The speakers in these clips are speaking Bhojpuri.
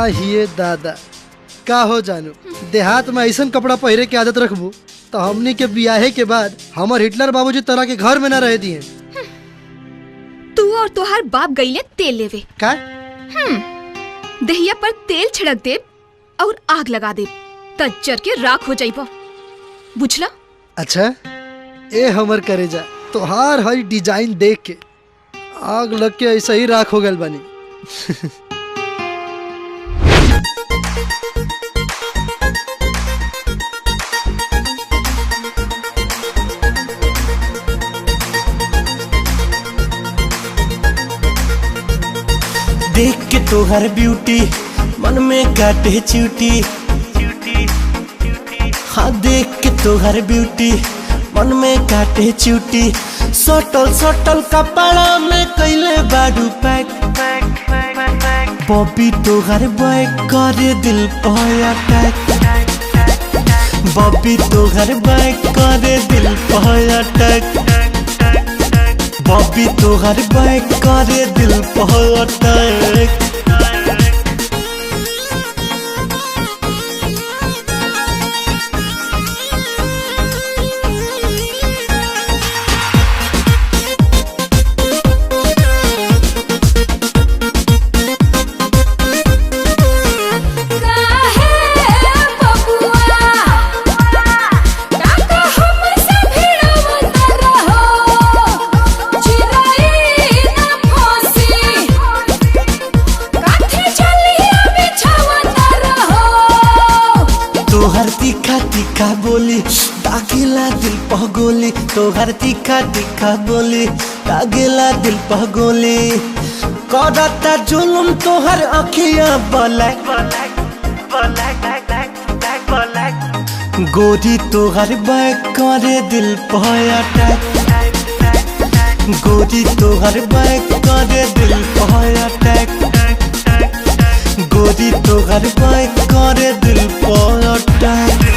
आहिए दादा का हो जानू देहात में ऐसा कपड़ा पहरे के आदत रखबू तो हमनी के बियाहे के बाद हमार हिटलर बाबूजी तरह के घर में न रह दिए। तू और तुहार बाप गईले तेल लेवे का दहिया पर तेल छिड़क दे और आग लगा दे तज्जर के राख हो जाइबो बुझला। अच्छा ए हमर करेजा तोहार हई डिजाइन देख के आग लग के ऐसा ही राख हो गल बानी। देख के तोहर ब्यूटी मन में काटे चूटी, हाँ देख के तोहर ब्यूटी मन में काटे चूटी, सटल सटल कपड़ा में कैले बाडू पैक, बॉबी तोहर बैक करे दिल पर अटैक, बॉबी तोहर बैक करे दिल पर अटैक, बॉबी तोहर बैक करे दिल पर अटैक। तोहर तीखा तीखा बोली दागेला दिल पर गोली, तोहर तीखा तीखा बोली दागेला दिल पर गोली, करता जुल्म तोहर अखियां ब्लैक, गोरी तोहर बैक करे दिल पर अटैक, गोरी तोहर बैक करे दिल पर अटैक, गोरी तोहर बैक करे दिल पर अटैक।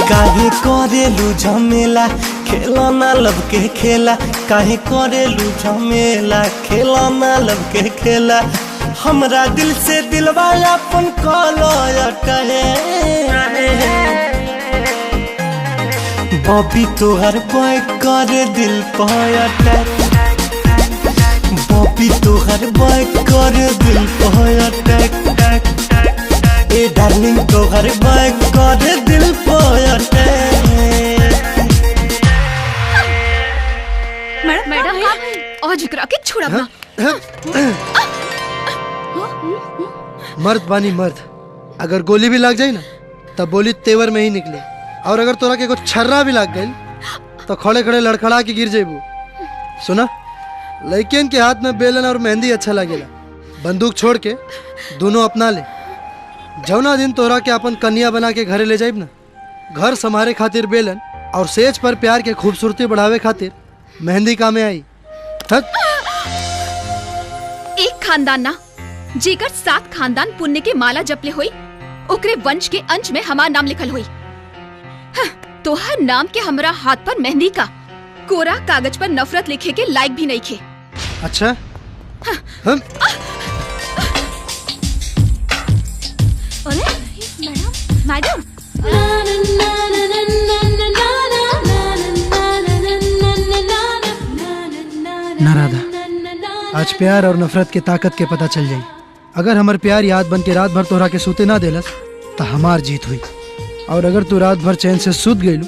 काहे करेलू झमेला खेला ना लब के खेला, काहे करेलू झमेला खेला ना लब के खेला, हमरा दिल से दिलवा अपन कलो अटहे, बॉबी तोहर बैक करे दिल पर अटैक, बॉबी तोहर बैक करे दिल पर अटैक, ए डार्लिंग तोहर बैक करे दिल पर अटैक। मैडम आज करा के छोड़ा अपना। मर्द बानी मर्द, अगर गोली भी लग जाए ना तब बोली तेवर में ही निकले, और अगर तोरा के कुछ छर्रा भी लग गई तो खड़े खड़े लड़खड़ा के गिर जेबू। सुना, लड़कियन के हाथ में बेलन और मेहंदी अच्छा लगेला, बंदूक छोड़ के दोनों अपना ले। जौना दिन तोरा के अपन कन्या बना के घरे ले जाइब ना, घर संभारे खातिर बेलन और सेज पर प्यार के खूबसूरती बढ़ावे खातिर मेहंदी कामे आई। एक खानदान ना जेकर 7 खानदान पुण्य के माला जपले हुई, ओकरे वंश के अंश में हमार नाम लिखल हुई। तोहर नाम के हमरा हाथ पर मेहंदी का कोरा कागज पर नफरत लिखे के लायक भी नहीं खे। अच्छा हम मैडम ना राधा, आज प्यार और नफरत के ताकत के पता चल जाई। अगर हमार प्यार याद बन के रात भर तोहरा के सूते ना देलस तो हमार जीत हुई, और अगर तू रात भर चैन से सूत गईलू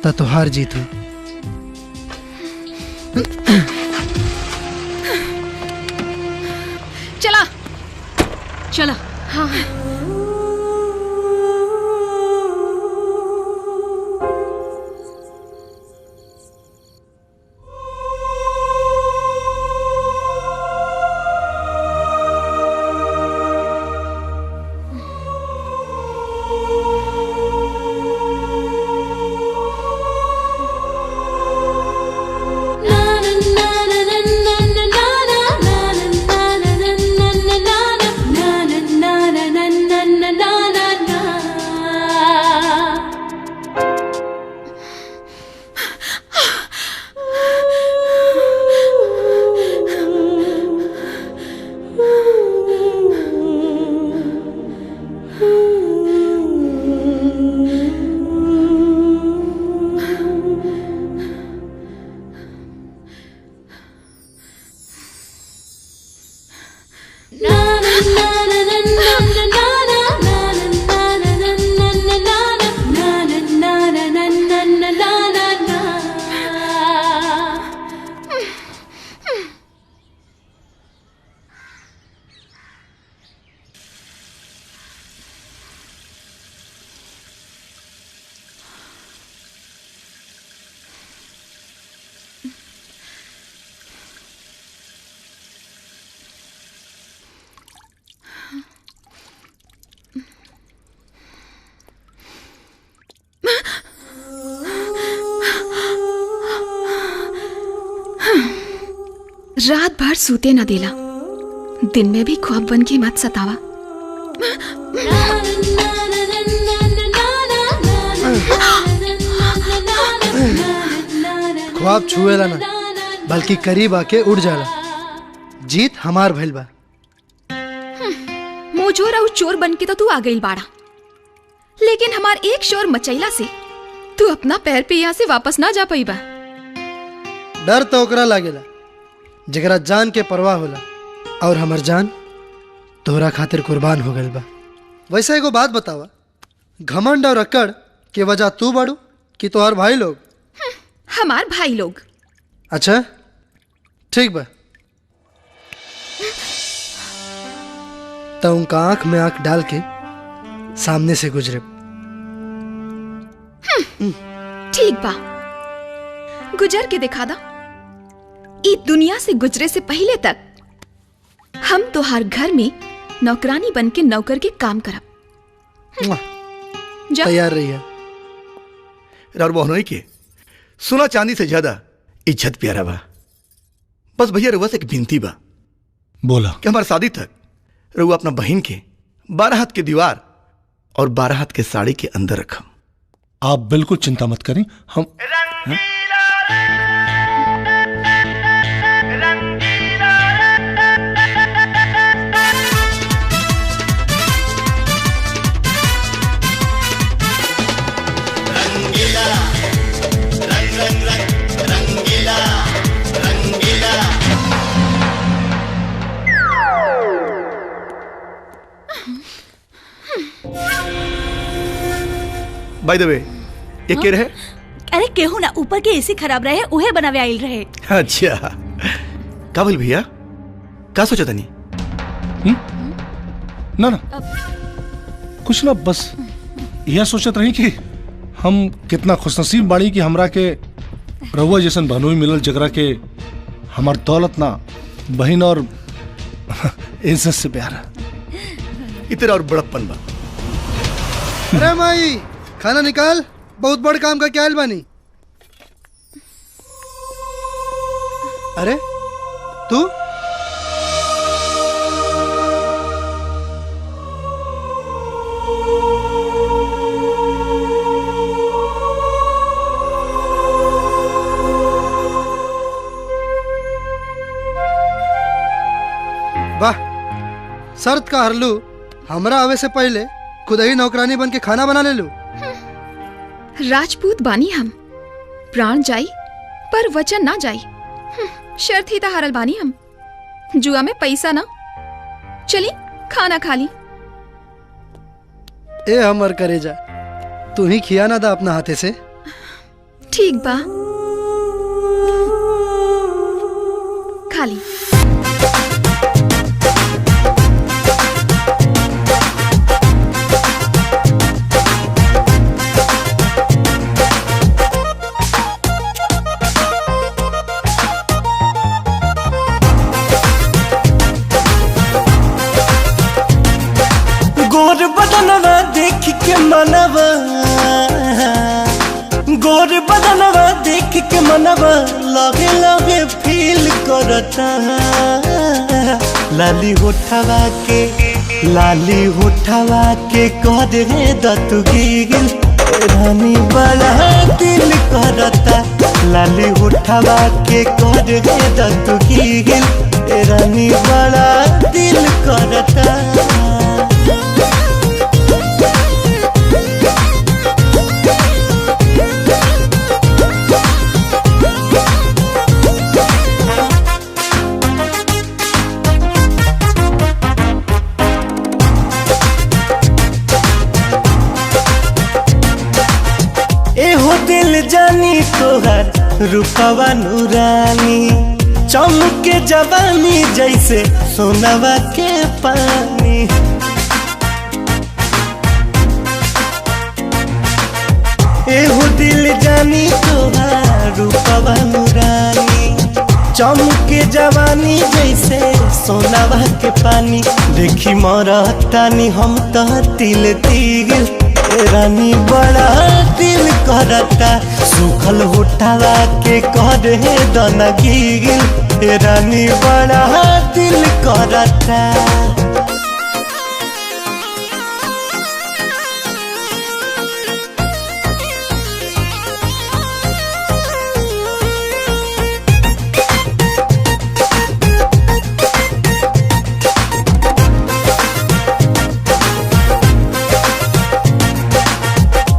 तो तोहार जीत हुई। चला चला। हाँ रात भर सूते न देला, दिन में भी ख्वाब बन के मत सतावा। ख्वाब छुएला ना, बल्कि करीब आके उड़ जाला। जीत हमार भइल बा। मोजोर और चोर बन के तो तू आ गई बाड़ा, लेकिन हमार एक शोर मचैला से तू अपना पैर पे यहाँ से वापस ना जा पाई बा। डर तो ओकरा लागेला जगरा जान के परवाह होला, और हमर जान तोहरा खातिर कुर्बान हो गइल बा। वैसे एगो बात बतावा, घमंड और अक्कड़ के वजह तू बाड़ू कि तोहर भाई लोग? हमार भाई लोग। अच्छा ठीक बा, तो उनका आंख में आंख डाल के सामने से गुजरे। ठीक बा, गुजर के दिखा दा। इस दुनिया से गुजरे से पहले तक हम तो हर घर में नौकरानी बन के नौकर के काम करब। जा। तैयार रहिए। राउर बहनोई के सोना चांदी से ज्यादा इज्जत प्यारा बा। बस भैया रउआ से एक विनती बा। बोला। कि हमारे शादी तक रउआ अपना बहन के 12 हाथ के दीवार और 12 हाथ के साड़ी के अंदर रखम। आप बिल्कुल चिंता मत करें, हम बाय द वे ये के रहे? अरे केहू ना, ऊपर के एसी खराब रहे उहे बनावे आइल रहे। अच्छा का बोल भैया, का सोचा तनी? ना ना कुछ ना, बस यह सोचत रही कि हम कितना खुशनसीब बाड़ी कि हमरा के रउआ जैसन बहनोई मिलल, जगरा के हमार दौलत ना बहन और इज्जत से प्यार। इतना और बड़प्पन बा। अरे माई खाना निकाल, बहुत बड़ काम का क्या आइल बानी। अरे तू वाह, शर्त का हरलू, हमरा आवे से पहले खुद ही नौकरानी बन के खाना बना ले लू। राजपूत बानी हम, प्राण जाई पर वचन ना जाई। शर्त ही हारल बानी हम, जुआ में पैसा ना। चली खाना खा ली। ए हमर करेजा, तू ही खिया ना दा अपना हाथे से। ठीक बा, खा ली। गोर बदनवा देख के मनवा, गोर बदनवा देख के मनवा लगे लगे फील करता। लाली होठवा के, लाली होठवा के कर रे दतुगिल रानी बड़ा दिल करता। लाली होठवा के कर रे दतुगिल रानी बड़ा दिल करता। दिल जानी तोहर रूपवा नूरानी, चमके जवानी जैसे सोनवा के पानी। एहो दिल जानी तोहर रूपवा नूरानी, चमके जवानी जैसे सोनवा के पानी। देखी मरतानी हम तो तिल तिल रानी बड़ा दिल करता सूखल होठावा के करे दना गिल ए रानी बड़ा दिल करता।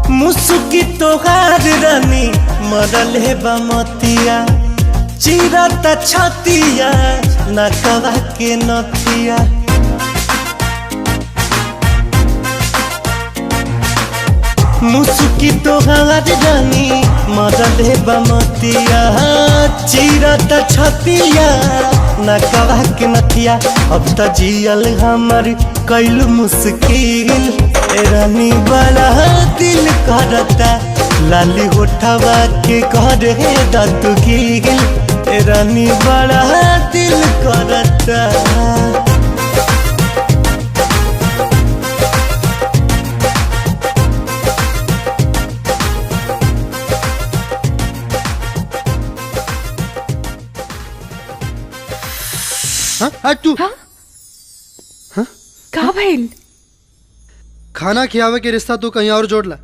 मुसुकी तोहार रानी मरल है बमतिया चिरता छतिया नकवा के नथिया। मुसुकी तोहार रानी मरल है बमतिया चिरता छतिया नकवा के नथिया। अब त जियल हमर कैलू मुश्किल रानी बड़ा दिल करता लाली होठवा के करे दतु गिल रानी बड़ा दिल करता। आज तू का भइल? खाना खियावे के रिश्ता तू कहीं और जोड़ ला,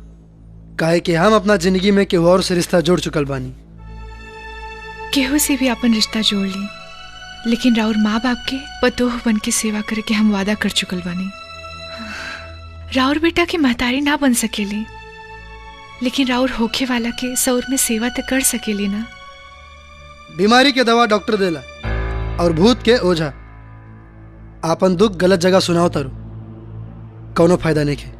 काहे कि हम अपना जिंदगी में केहू और से रिश्ता जोड़ चुकल बानी। केहू से भी अपन रिश्ता जोड़ ली, लेकिन राउर माँ बाप के पतोह बन के सेवा करे के हम वादा कर चुकल बानी। राउर बेटा के महतारी ना बन सकेली, लेकिन राउर होखे वाला के सौर में सेवा तो कर सकेली ना। बीमारी के दवा डॉक्टर देला और भूत के ओझा आपन दुख गलत जगह सुनाओ तारू, कौनो फायदा नहीं के।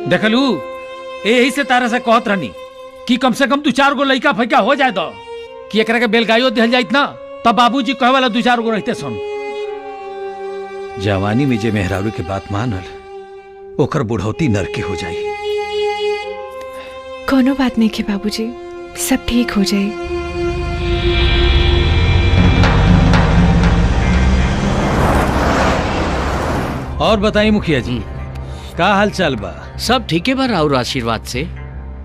देखलू यही से तारा से कहत रहनी कि कम से कम 2-4 गो लइका फैका हो जाए दो कि एकरा के बेलगाइयो दिहल जाइत ना, तब बाबूजी कहे वाला 2-4 गो रहते सुन। जवानी में जे मेहरारू के बात मानल ओकर बुढ़ौती नरके हो जाई। कोनो बात नहीं के बाबूजी, सब ठीक हो जाए। और बताइए मुखिया जी, का हाल चाल बा? सब ठीक है बा और आशीर्वाद से।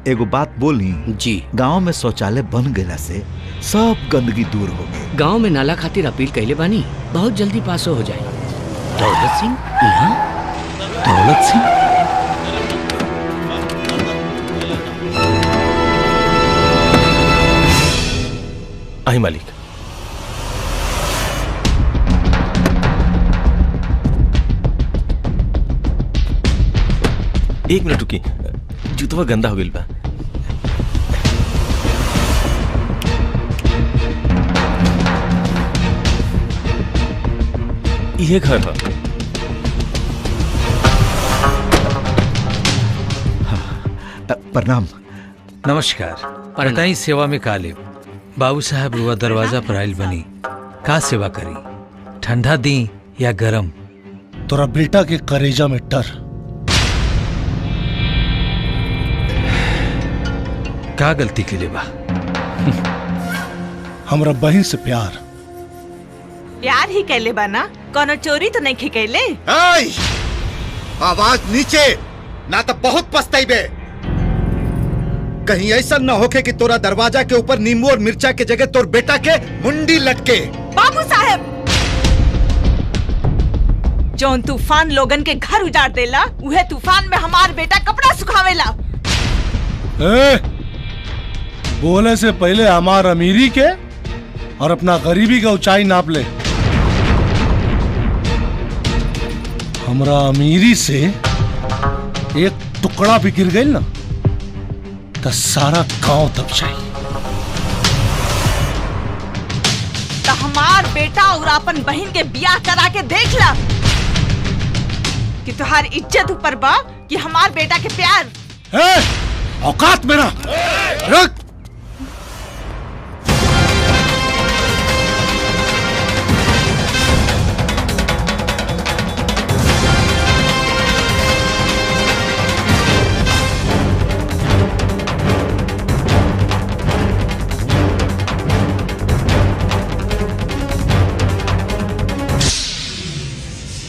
एगो बात बोली जी, गांव में शौचालय बन गया से सब गंदगी दूर हो गई। गांव में नाला खातिर अपील कैले बानी, बहुत जल्दी पासो हो जाए। दौलत सिंह यहाँ? दौलत सिंह? आई मालिक। एक मिनट रुकी, जूतवा गंदा हो गई बा। ये घर है। प्रणाम। नमस्कार। बताई सेवा में काले बाबू साहब रुआ दरवाजा पर आयल बनी, का सेवा करी? ठंडा दी या गरम? तोरा बेटा के करेजा में डर, का गलती के लिए बा? हमरा बहन से प्यार। प्यार ही कैले बाना, कोनो चोरी तो नहीं खिकैले। आवाज नीचे, ना तो बहुत पछताइबे। कहीं ऐसा न होके कि तोरा दरवाजा के ऊपर नींबू और मिर्चा के जगह तोर बेटा के मुंडी लटके। बाबू साहब, जौन तूफान लोगन के घर उजाड़ देला, उहे तूफान में हमार बेटा कपड़ा सुखावेला। बोले से पहले हमार अमीरी के और अपना गरीबी का ऊंचाई नाप ले। हमरा अमीरी से एक टुकड़ा भी गिर गई ना तो सारा गांव दब जाए। तो हमार बेटा और अपन बहन के बियाह करा के देख ला कि तुहार इज्जत ऊपर बा कि हमार बेटा के प्यार। औकात मेरा रख।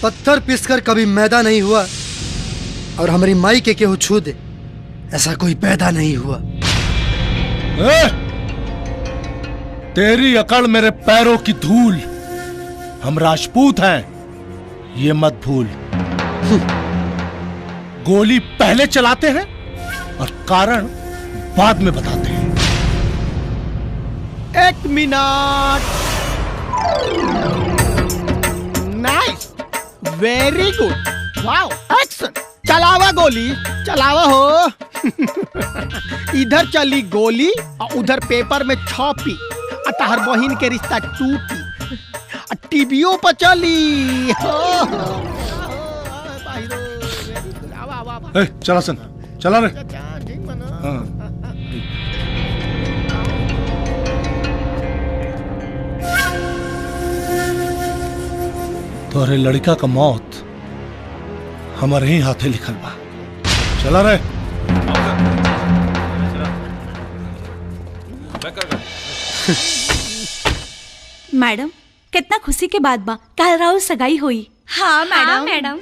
पत्थर पीसकर कभी मैदा नहीं हुआ और हमारी माई के केहू छू दे ऐसा कोई पैदा नहीं हुआ। तेरी अकड़ मेरे पैरों की धूल। हम राजपूत हैं, ये मत भूल। गोली पहले चलाते हैं और कारण बाद में बताते हैं। 1 minute. Nice, very good, wow, action. चलावा गोली, चलावा हो। इधर चली गोली और उधर पेपर में छपी, तहर बहिन के रिश्ता टूटी, टीवीओ पर चली। चला सन, चला रे। हाँ। तोहरे लड़का का मौत हमारे ही हाथे लिखल बा। चला रे। मैडम, कितना खुशी के बाद बा, कल राहुल सगाई हुई। हाँ मैडम।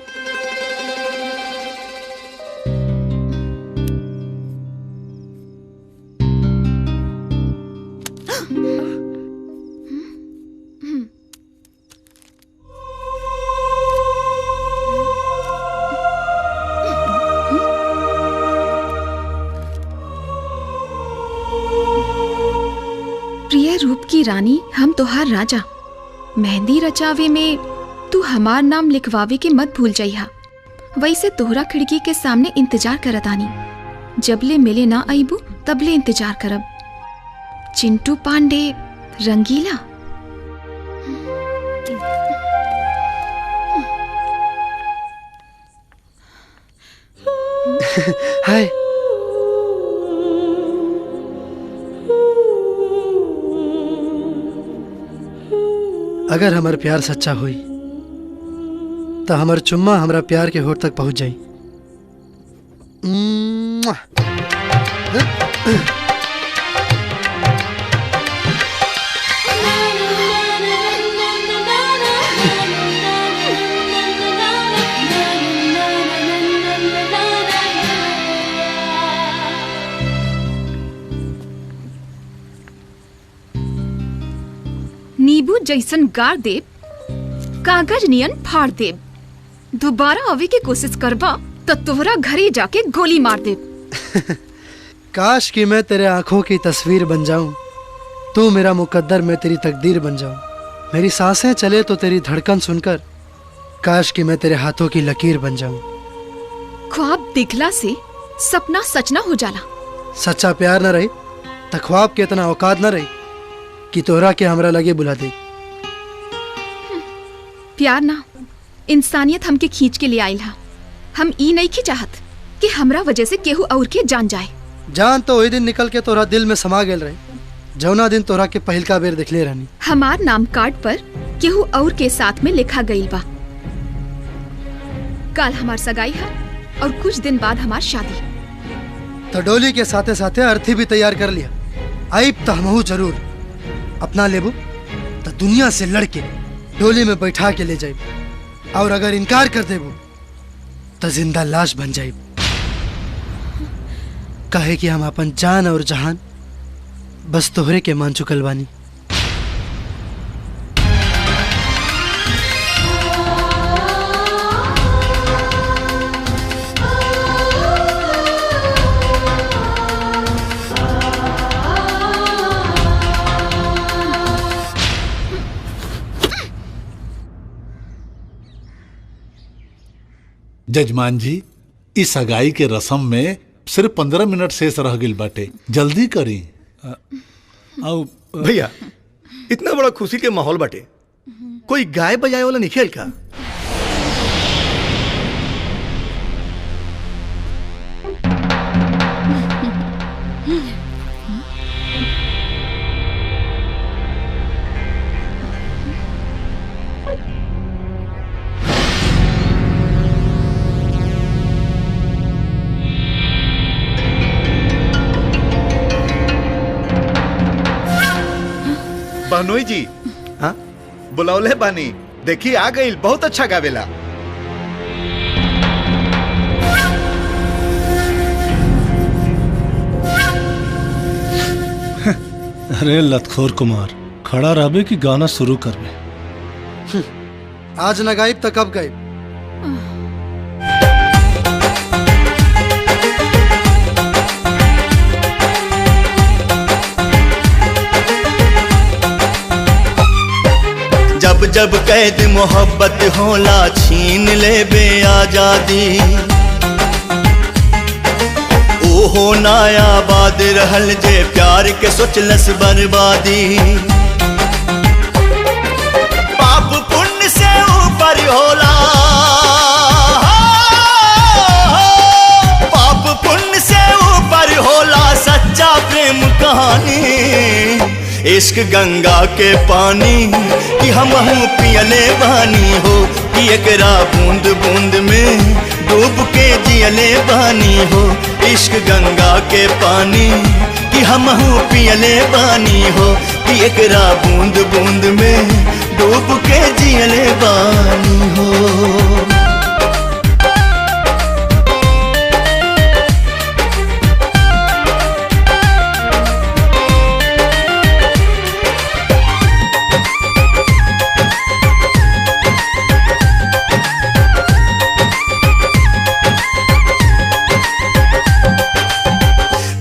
प्रिय रूप की रानी, हम तोहार राजा। मेहंदी रचावे में तू हमार नाम लिखवावे के मत भूल जाइहा। वैसे तोहरा खिड़की के सामने इंतजार करत आनी। जबले मिले ना आईबू तबले इंतजार करब। चिंटू पांडे, रंगीला। हाय। अगर हमार प्यार सच्चा हुई तो हमार चुम्मा हमरा प्यार के होठ तक पहुंच जाई। नींबू जैसन गाड़ देब, कागज नियन फाड़ देब। दोबारा आवे की कोशिश करबा तो तोहरा घरे जाके गोली मार देब। काश कि मैं तेरे आंखों की तस्वीर बन जाऊं, तू मेरा मुकद्दर, मैं तेरी तकदीर बन जाऊं। मेरी सांसें चले तो तेरी धड़कन सुनकर, काश कि मैं तेरे हाथों की लकीर बन जाऊं। ख्वाब दिखला से सपना सच ना हो जाला। सच्चा प्यार न रही तो ख्वाब के इतना औकात न रही कि तोहरा के हमरा लगे बुला दे। प्यार ना, इंसानियत हमके खींच के ले आइल हा। हम ई नहीं की चाहत कि हमरा वजह से केहू और के जान जाए। जान तो वही दिन निकल के तोहरा दिल में समा गेल रही, जौना दिन तोहरा के पहिलका बेर दिखले रहनी। हमार नाम कार्ड पर केहू और के साथ में लिखा गईल बा। कल हमार सगाई है और कुछ दिन बाद हमार शादी। तो डोली के साथे साथे अर्थी भी तैयार कर लिया। आइब तो हमहू जरूर अपना लेबू तो दुनिया से लड़के डोली में बैठा के ले जाइब, और अगर इनकार कर देबू तो जिंदा लाश बन जाइब। कहे कि हम अपन जान और जहान बस तोहरे के मान चुकल बानी। जजमान जी, इस सगाई के रस्म में सिर्फ 15 मिनट शेष रह गई बाटे, जल्दी करी। भैया, इतना बड़ा खुशी के माहौल बाटे, कोई गाय बजाए वाला नहीं खेल का? बहनोई जी, हाँ बुलावले बानी, देखी आ गई, बहुत अच्छा गावेला। अरे लतखोर कुमार, खड़ा रहबे कि गाना शुरू करबे? आज न गायब तो कब गायब? जब जब कैद मोहब्बत होला छीन ले बे आजादी, ओहो नायाबाद रहल जे प्यार के सोचलस बर्बादी। पाप पुण्य से ऊपर होला, पाप पुण्य से ऊपर होला सच्चा प्रेम कहानी। इश्क गंगा के पानी कि हमहू पियले बानी हो, कि एकरा बूंद बूंद में डूब के जियले बानी हो। इश्क गंगा के पानी कि हमहू पियले बानी हो, कि एकरा बूंद बूंद में डूब के जियले बानी हो।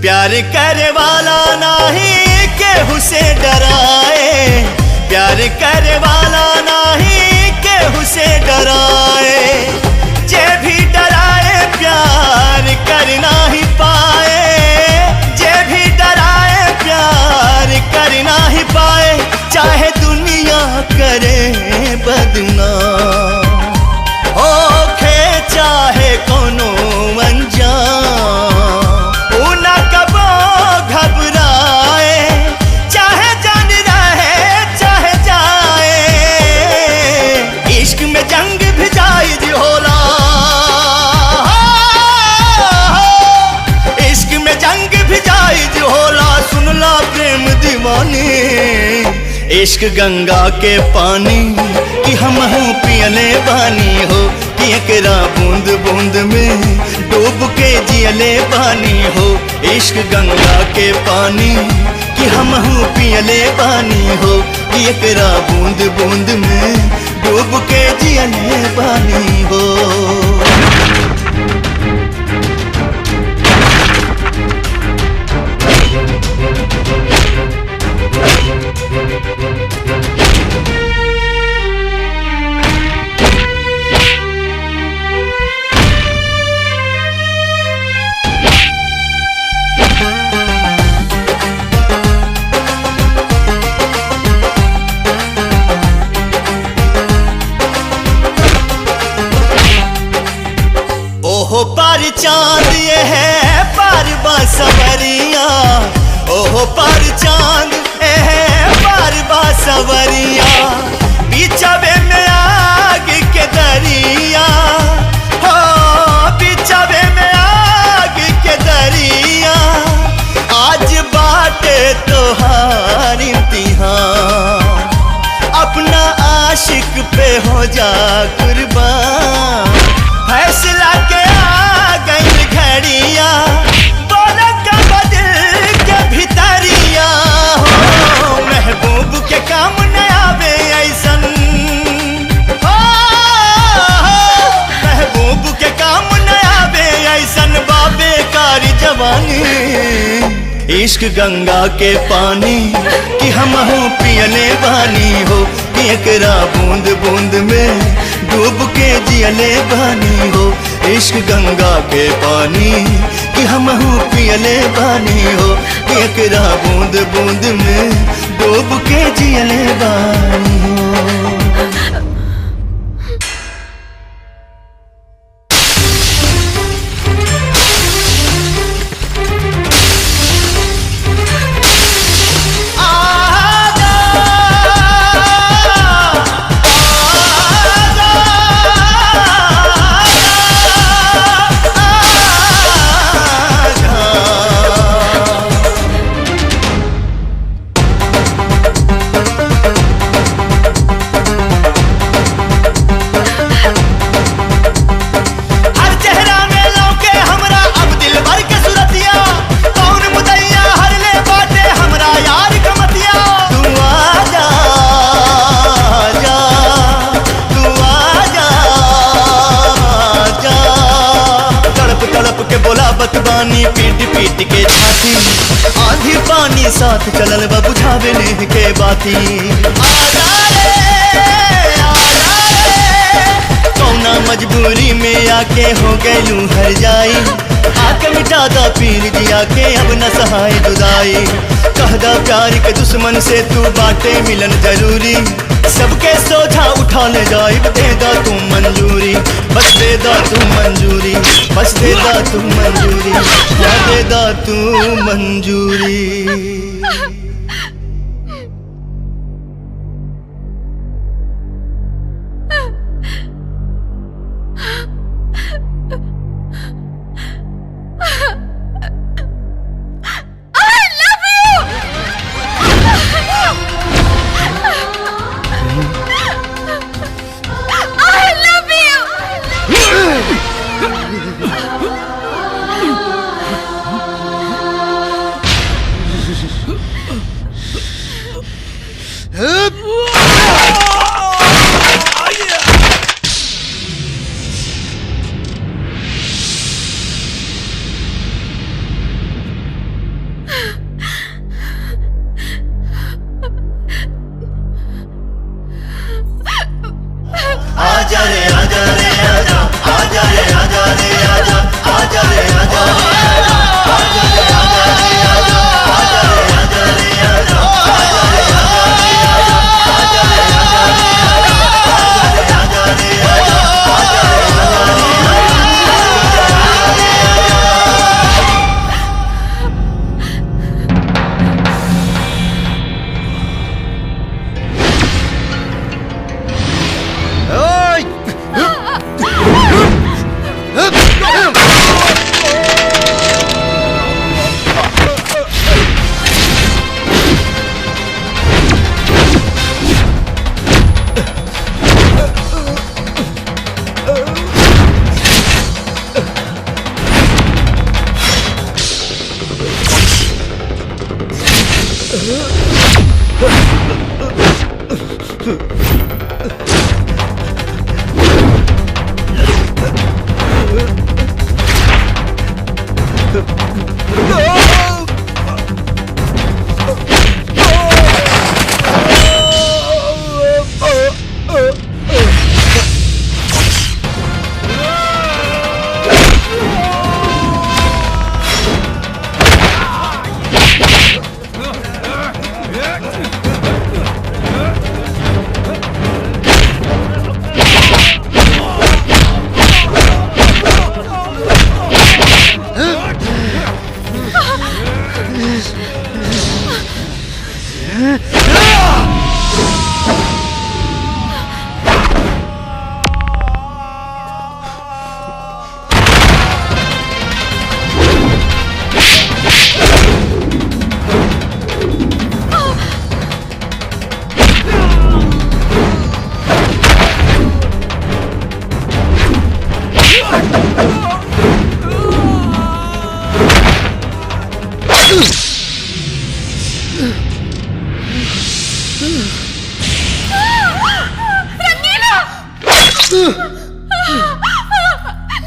प्यार करे वाला नहीं केहू से डराए, प्यार करे वाला नहीं केहू से डराए। जे भी डराए प्यार कर नहीं पाए, जे भी डराए प्यार कर नहीं पाए। चाहे दुनिया करे बदनाम, ओखे चाहे कोनो अनजान, इश्क गंगा के पानी कि हमहू पियले बानी हो, कि एकरा बूंद बूंद में डूब के जियले बानी हो। इश्क गंगा के पानी कि हमहू पियले बानी हो, कि एकरा बूंद बूंद में डूब के जियले बानी हो। ओहो पार चांद ये है पार बांसवरिया, ओहो पार चांद ये है पार बांसवरिया। बिछावे में आग के दरिया, हो बिछावे में आग के दरिया। आज बाटे तोहार इम्तिहान, अपना आशिक पे हो जा कुर्बान। फैसला के आ गई घड़िया, बोला का बदल के भितरिया हो। महबूब के काम न आवे ऐसन, महबूब के काम न आवे ऐसन बाबे कारी जवानी। इश्क गंगा के पानी कि हमहू पियले बानी हो, कि एकरा बूंद बूंद में डूब के जियले बानी हो। इश्क गंगा के पानी कि हमहू पियले बानी हो, कि एकरा बूंद बूंद में डूब के जियले बानी हो। साथ चलल बा बुझावे नेह के बाती। आजा कौना मजबूरी में आके हो गैलू हर जाई, आके मिटा दा पीर जिया के अब न सहाय जुदाई। कहदा प्यार के दुश्मन से तू बाटे मिलन जरूरी, सबके सोझा उठा ले जाए दे दा तू मंजूरी, बस दे दा तू मंजूरी, बस दे दा तू मंजूरी, या दे दा तू मंजूरी।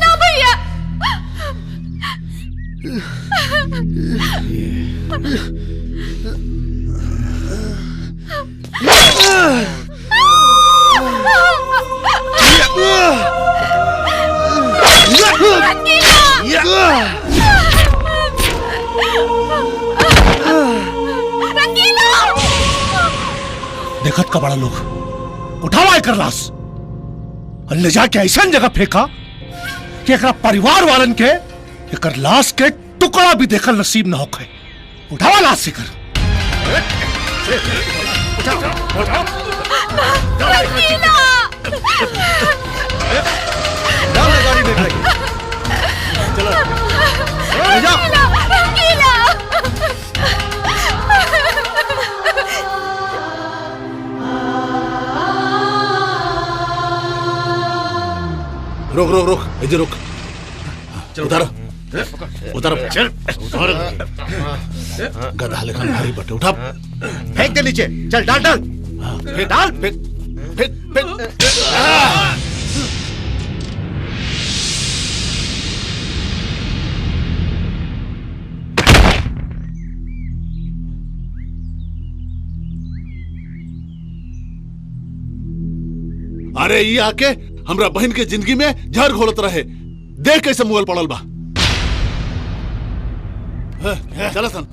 ना भैया। देखत का बड़ा लोग उठावा एकर लाश और ले जाके ऐसा जगह फेंका कि एकरा परिवार वालन के एकर लाश के टुकड़ा भी देखल नसीब न होखे। उठावा लाश से कर। रोक रोक रोक इधर रोक। उतारो उतारो गधा लेखन भारी बटे उठा फेंक दे नीचे। चल डाल डाल फेंक डाल फेंक फेंक फेंक। अरे ये आके हमरा बहन के जिंदगी में जहर घोलत रहे। देख कैसे मुगल पड़ल बा। चला सन।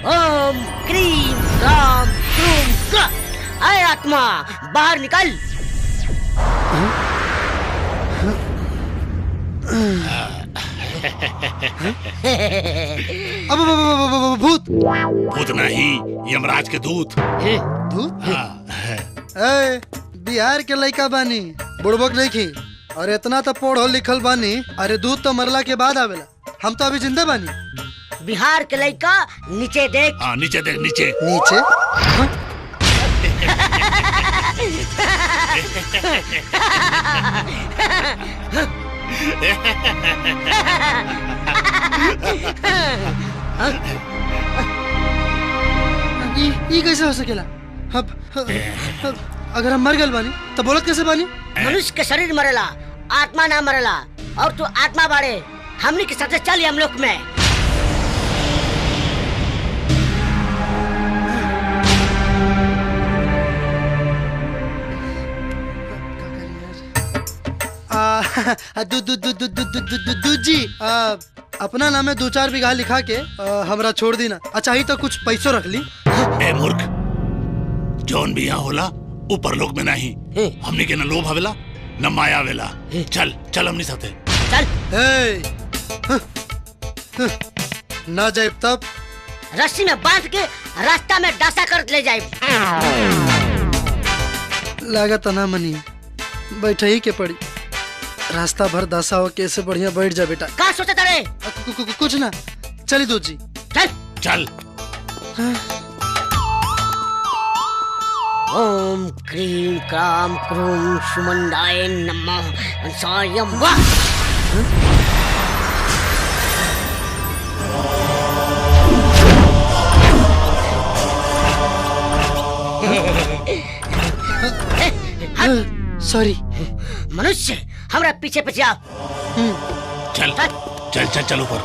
ओम क्रीम राम क्रूम का। आए आत्मा बाहर निकल। अब भूत भूत नहीं, यमराज के दूत। दूत? ए, बिहार के लड़का बानी, बुड़बक नहीं खी और इतना तो पढ़ो लिखल बानी। अरे दूध तो मरला के बाद आवेला, हम तो अभी जिंदा बानी। बिहार के लड़का नीचे देख। हाँ नीचे देख, नीचे नीचे। ये कैसे हो सकेला? अब अगर हम मर गए बानी तो बोलत कैसे बानी? मनुष्य के शरीर मरेला, आत्मा ना मरेला। और तू आत्मा बाड़े, हमनी के साथ चल हम लोग में। जी अपना नाम है 2-4 बीघा लिखा के हमरा छोड़ दी ना। अच्छा ही तो कुछ पैसों रख ली। ए मूर्ख, जौन भी यहाँ होला ऊपर लोक में नहीं। हमने के न लोभ आवेला न माया आवेला। चल चल हमनी साथे चल। ना जाए तब रस्सी में बांध के रास्ता में डासा कर ले जाए। लागत ना मनी, बैठे ही के पड़ी। रास्ता भर दासा हो कैसे बढ़िया बैठ जा बेटा। का सोचा तारे? कुछ ना, चली दूध जी। चल चल। ओम क्रीम क्राम क्रूम सुमंडाय नमः अंसायम वाह। सॉरी। मनुष्य हमरा पीछे पीछे आओ। चल चल चल चल ऊपर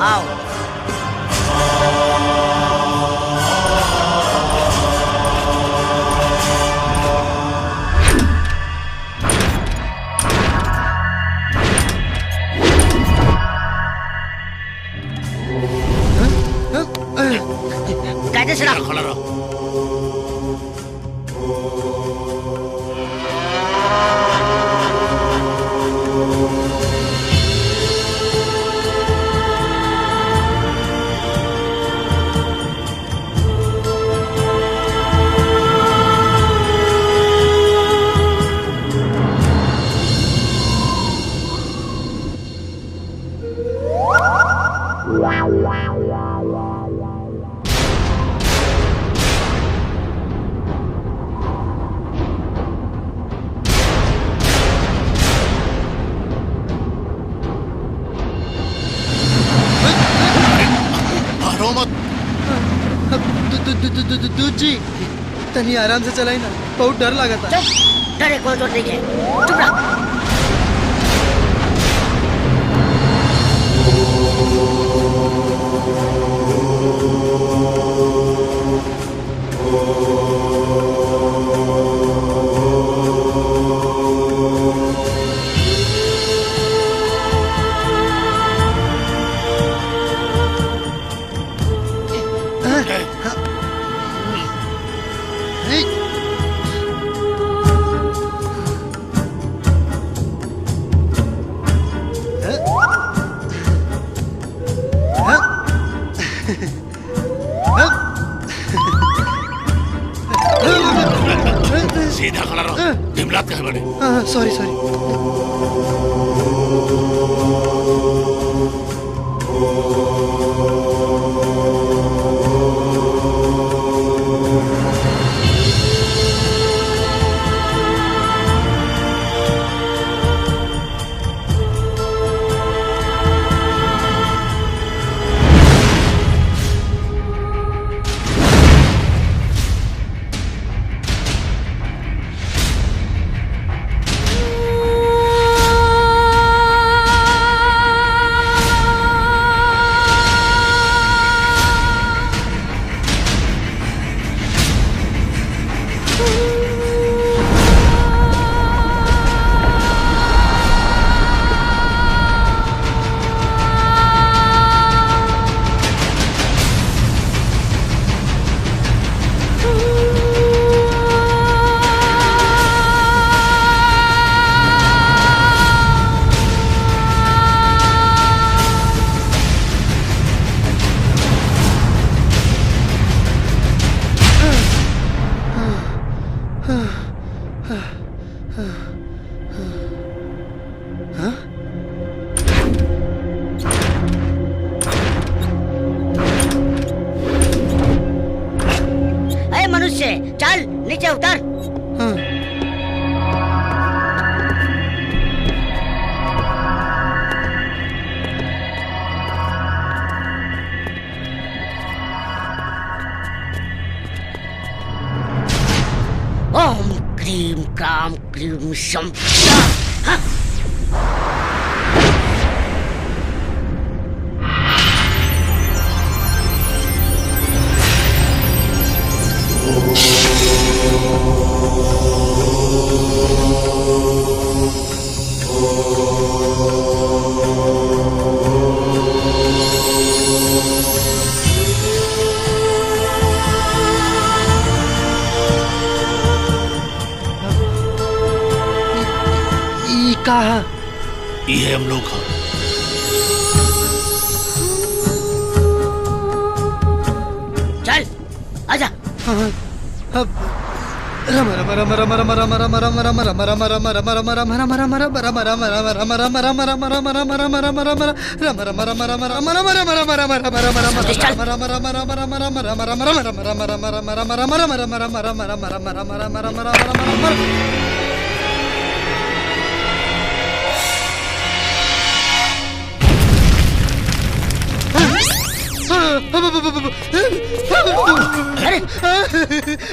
आओ। कैसे से खड़ा रहो। दूध जी तनी आराम से चलाई ना, बहुत डर लगा था। डरे कौन तो नहीं है, चुप रह। सीधा खड़ा रहो, दिमलात कहे बड़े। Sorry sorry. चल नीचे उतर। ओम क्रीम क्राम क्रीम शम। कहा ये हम लोग चल आजा।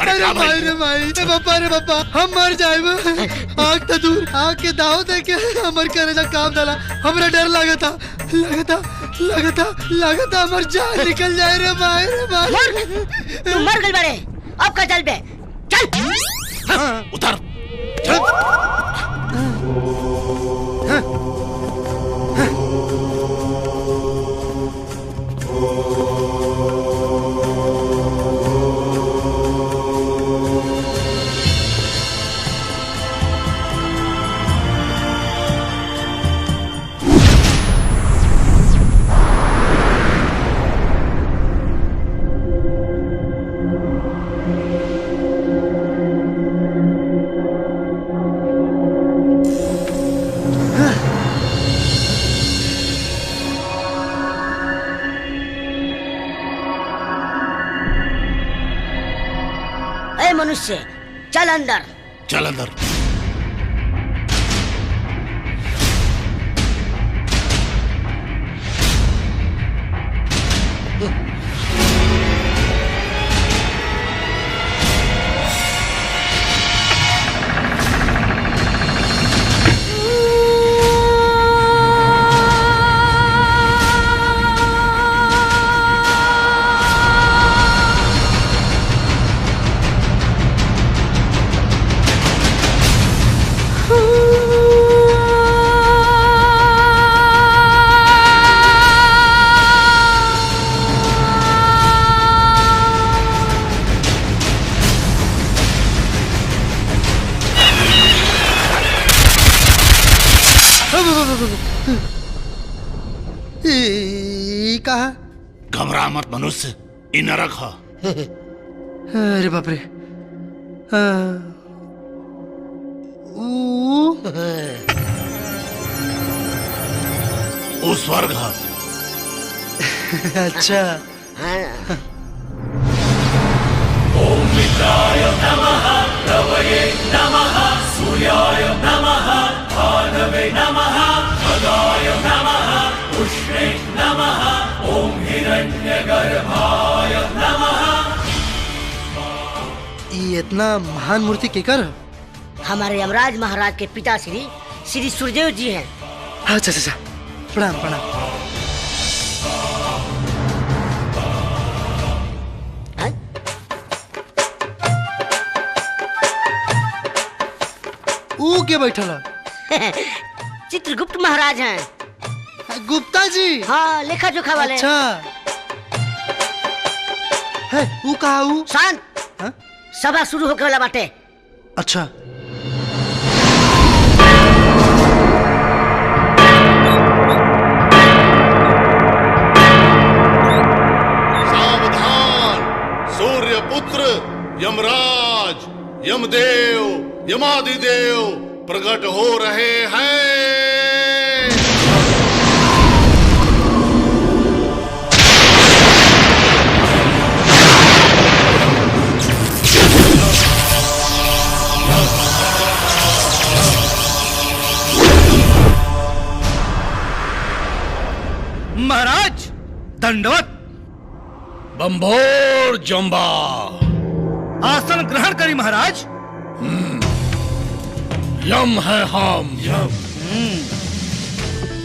अरे भाई रे भाई, रे पापा हम मर जाए। आग तो दूर, आग के दाव दे के हमर करेजा काम डाला। हमरा डर लगता हमर जान निकल जाए रे भाई तू मर गई बड़े। अब का चल बे, चल उतर। मनुष्य चल अंदर। चल अंदर। कहा घबरा मत मनुष्य, इ नरक है। अरे बाप रे। वो स्वर्ग है। अच्छा। ओम मित्राय नमः, रवये नमः, सूर्याय नमः, भानवे नमः, खगाय नमः, उष्णे नमः, ओम हिरण्यगर्भाय नमः। ये इतना महान मूर्ति केकर? हमारे यमराज महाराज के पिता श्री श्री सूर्यदेव जी हैं। अच्छा अच्छा, प्रणाम प्रणाम। ऊ के बैठला? चित्रगुप्त महाराज हैं। गुप्ता जी? हाँ, लेखा जोखा वाले। अच्छा है। ऊ कहा? ऊ शांत। सभा शुरू होके वाला बाटे। अच्छा। सावधान, सूर्य पुत्र यमराज, यमदेव, यमादिदेव प्रकट हो रहे हैं। दंडवत। बंभोर जंबा। आसन ग्रहण करी महाराज। यम है हम।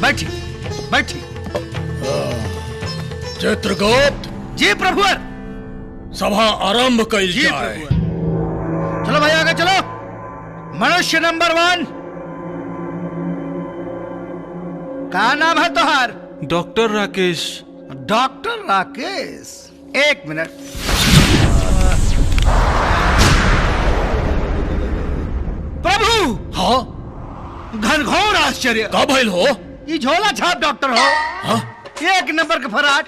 बैठी बैठी। चित्रगुप्त। जी प्रभुवर। सभा आरंभ कइल जी जाए। प्रभुवर। चलो भाई आगे चलो। मनुष्य नंबर 1। का नाम है तुहार? डॉक्टर राकेश। डॉक्टर राकेश, एक मिनट। प्रभु। हाँ घनघोर आश्चर्य। का भइल हो? ये झोला छाप डॉक्टर हो। हाँ? एक नंबर का फराट।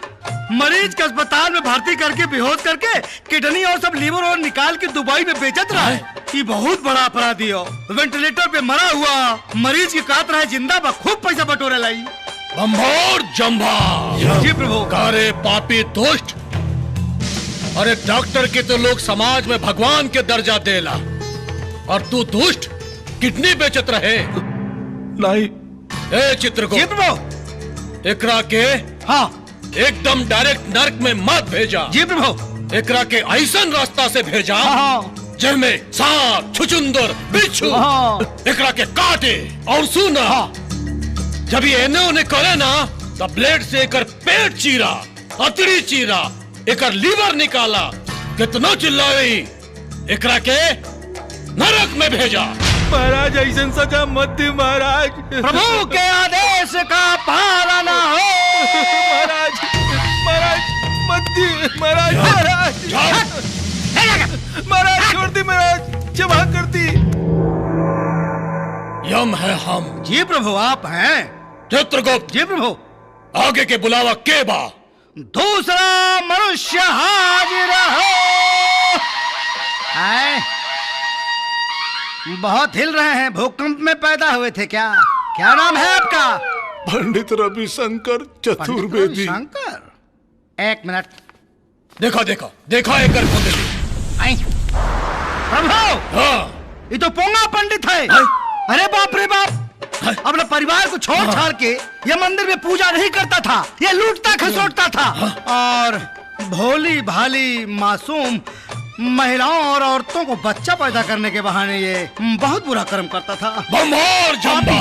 मरीज के अस्पताल में भर्ती करके बेहोश करके किडनी और सब लीवर और निकाल के दुबई में बेचत रहा है। ये बहुत बड़ा अपराधी हो। वेंटिलेटर पे मरा हुआ मरीज की काट रहा है जिंदा बा, खूब पैसा बटोरे लाई। बंभोर जंबा। जी प्रभु। कारे पापी दुष्ट। अरे डॉक्टर के तो लोग समाज में भगवान के दर्जा देला और तू दुष्ट किडनी बेचत रहे। नहीं। ए चित्रगुप्त, एकरा के हाँ एकदम डायरेक्ट नर्क में मत भेजा। जी प्रभु। एकरा के ऐसन रास्ता से भेजा जिसमें सांप, छुचुंदर, बिच्छू एकरा के काटे और सुना। जब ये एने ओने करे ना तो ब्लेड से एकर पेट चीरा, अतड़ी चीरा, एकर लीवर निकाला। कितना चिल्लाई, एकरा के नरक में भेजा। महाराज ऐसा सजा मत दी महाराज। प्रभु के आदेश का पालन हो। महाराज महाराज मत दी महाराज। महाराज महाराज छोड़ दी महाराज, क्षमा कर दी। यम है हम। जी प्रभु आप हैं। चित्रगुप्त। जी प्रभु। आगे के बुलावा के बा? दूसरा मनुष्य हाजिर हो। आए बहुत हिल रहे हैं, भूकंप में पैदा हुए थे क्या? क्या नाम है आपका? पंडित रविशंकर चतुर्वेदी। शंकर, एक मिनट। देखा देखा देखा एकर कुंडली। प्रभु ये तो पोंगा पंडित है। अरे बाप रे बाप, अपने परिवार को छोड़ छाड़ के ये मंदिर में पूजा नहीं करता था, ये लूटता खसोटता था और भोली भाली मासूम महिलाओं और औरतों को बच्चा पैदा करने के बहाने ये बहुत बुरा कर्म करता था। बंभोर जंबा।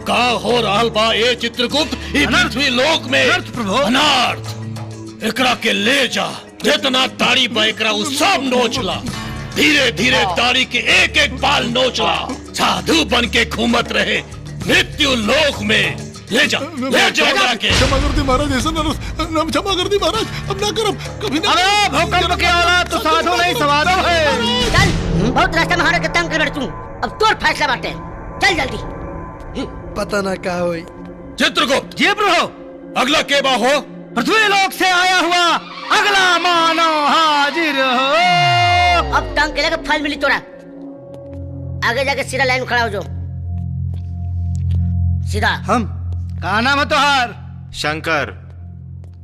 का हो रहल बा ए चित्रगुप्त? ई पृथ्वी लोक में अनर्थ। एकरा के ले जा, जितना दाढ़ी बा एकरा उ सब नोचला। धीरे धीरे दाढ़ी के एक एक बाल नोचला। साधु बन के घूमत रहे मृत्यु लोक में। ले जा एकरा के। क्षमा कर दी महाराज, ऐसा नाम क्षमा कर दी महाराज, अब ना करब कभी ना। अरे भूकंप के औलाद तो साधु नहीं सवादो है। चल, बहुत रास्ता में हमारे के तंग कर बैठ तू। अब तोर फैसला बाटे, चल जल्दी। पता ना क्या हुई। चित्रगुप्त। जी प्रभु। अगला के बा हो? पृथ्वी लोक से आया हुआ अगला मानव हाजिर हो। अब तंग के लगे फल मिली तोरा। आगे जाके सीधा लाइन में खड़ा हो जाओ। सीधा। हम का नाम है तुहार? शंकर।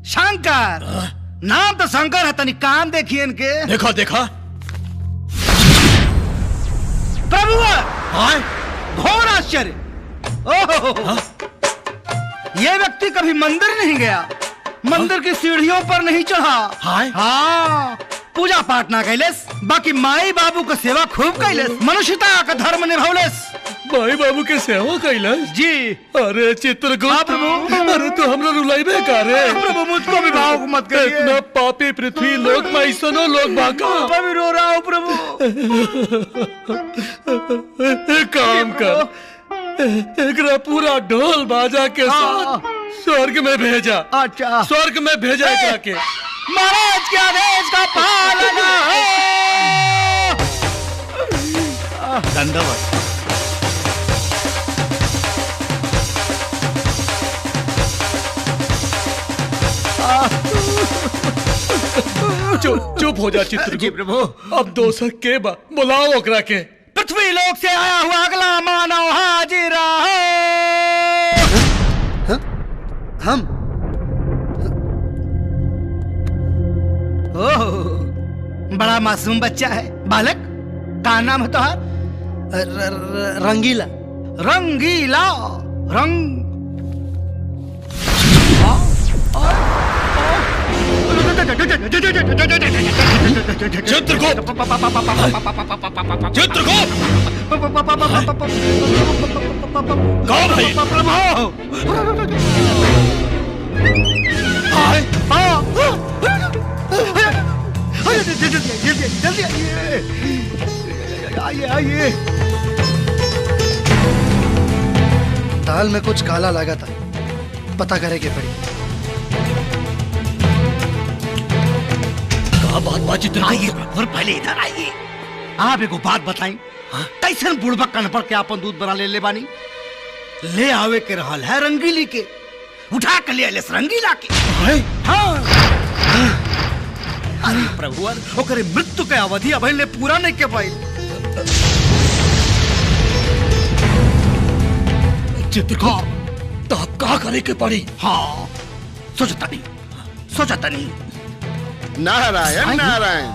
शंकर नाम तो शंकर है, तनी काम देखिए इनके। देखा देखा। प्रभु घोर आश्चर्य। ओह, ये व्यक्ति कभी मंदिर नहीं गया, मंदिर की सीढ़ियों पर नहीं चढ़ा। हाँ, पूजा पाठ ना कैलेस, बाकी माई बाबू का सेवा खूब कैलेस, मनुष्यता का धर्म निभावलेस। माई बाबू के सेवा कैलाश? जी। अरे चित्रगुप्त, अरे तो हमरा रुलाइबे का रे? प्रभु मुझको भी भावुक मत करिए। इतना पापी पृथ्वी लोक में ऐसनो लोग बाका। मैं भी रो रहा हूँ प्रभु। एक काम कर, एकरा पूरा ढोल बाजा के साथ स्वर्ग में भेजा। अच्छा, स्वर्ग में भेजा एकरा के। महाराज के आदेश का पालन हो। दंडवत। चुप हो जा चित्रगुप्त। जी प्रभु। अब दोसर के बा, बुलाओ ओकरा के। पृथ्वी लोक से आया हुआ अगला मानव हाजिर हो। हम ओह, बड़ा मासूम बच्चा है। बालक का नाम है तुहार? रंगीला। रंगीला रंग। चित्रगुप्त चित्रगुप्त कौन है? जल्दी आइए आइए। दाल में कुछ काला लगा था, पता करे के पड़ी। बात चित्रगुप्त? आइए और पहले इधर आइए। आप एक बात बताई, कैसन बुढ़बक कन पर के आपन दूध बना ले बानी? ले आवे के रहल है रंगीली के, उठा के ले आले रंगीला के। हाँ। अरे प्रभुवर, ओकरे मृत्यु के अवधि अभी ले पूरा नहीं के पाई। चित्रगुप्त, तो आप क्या करे के पड़ी? हाँ, सोचता नहीं। नारायण नारायण।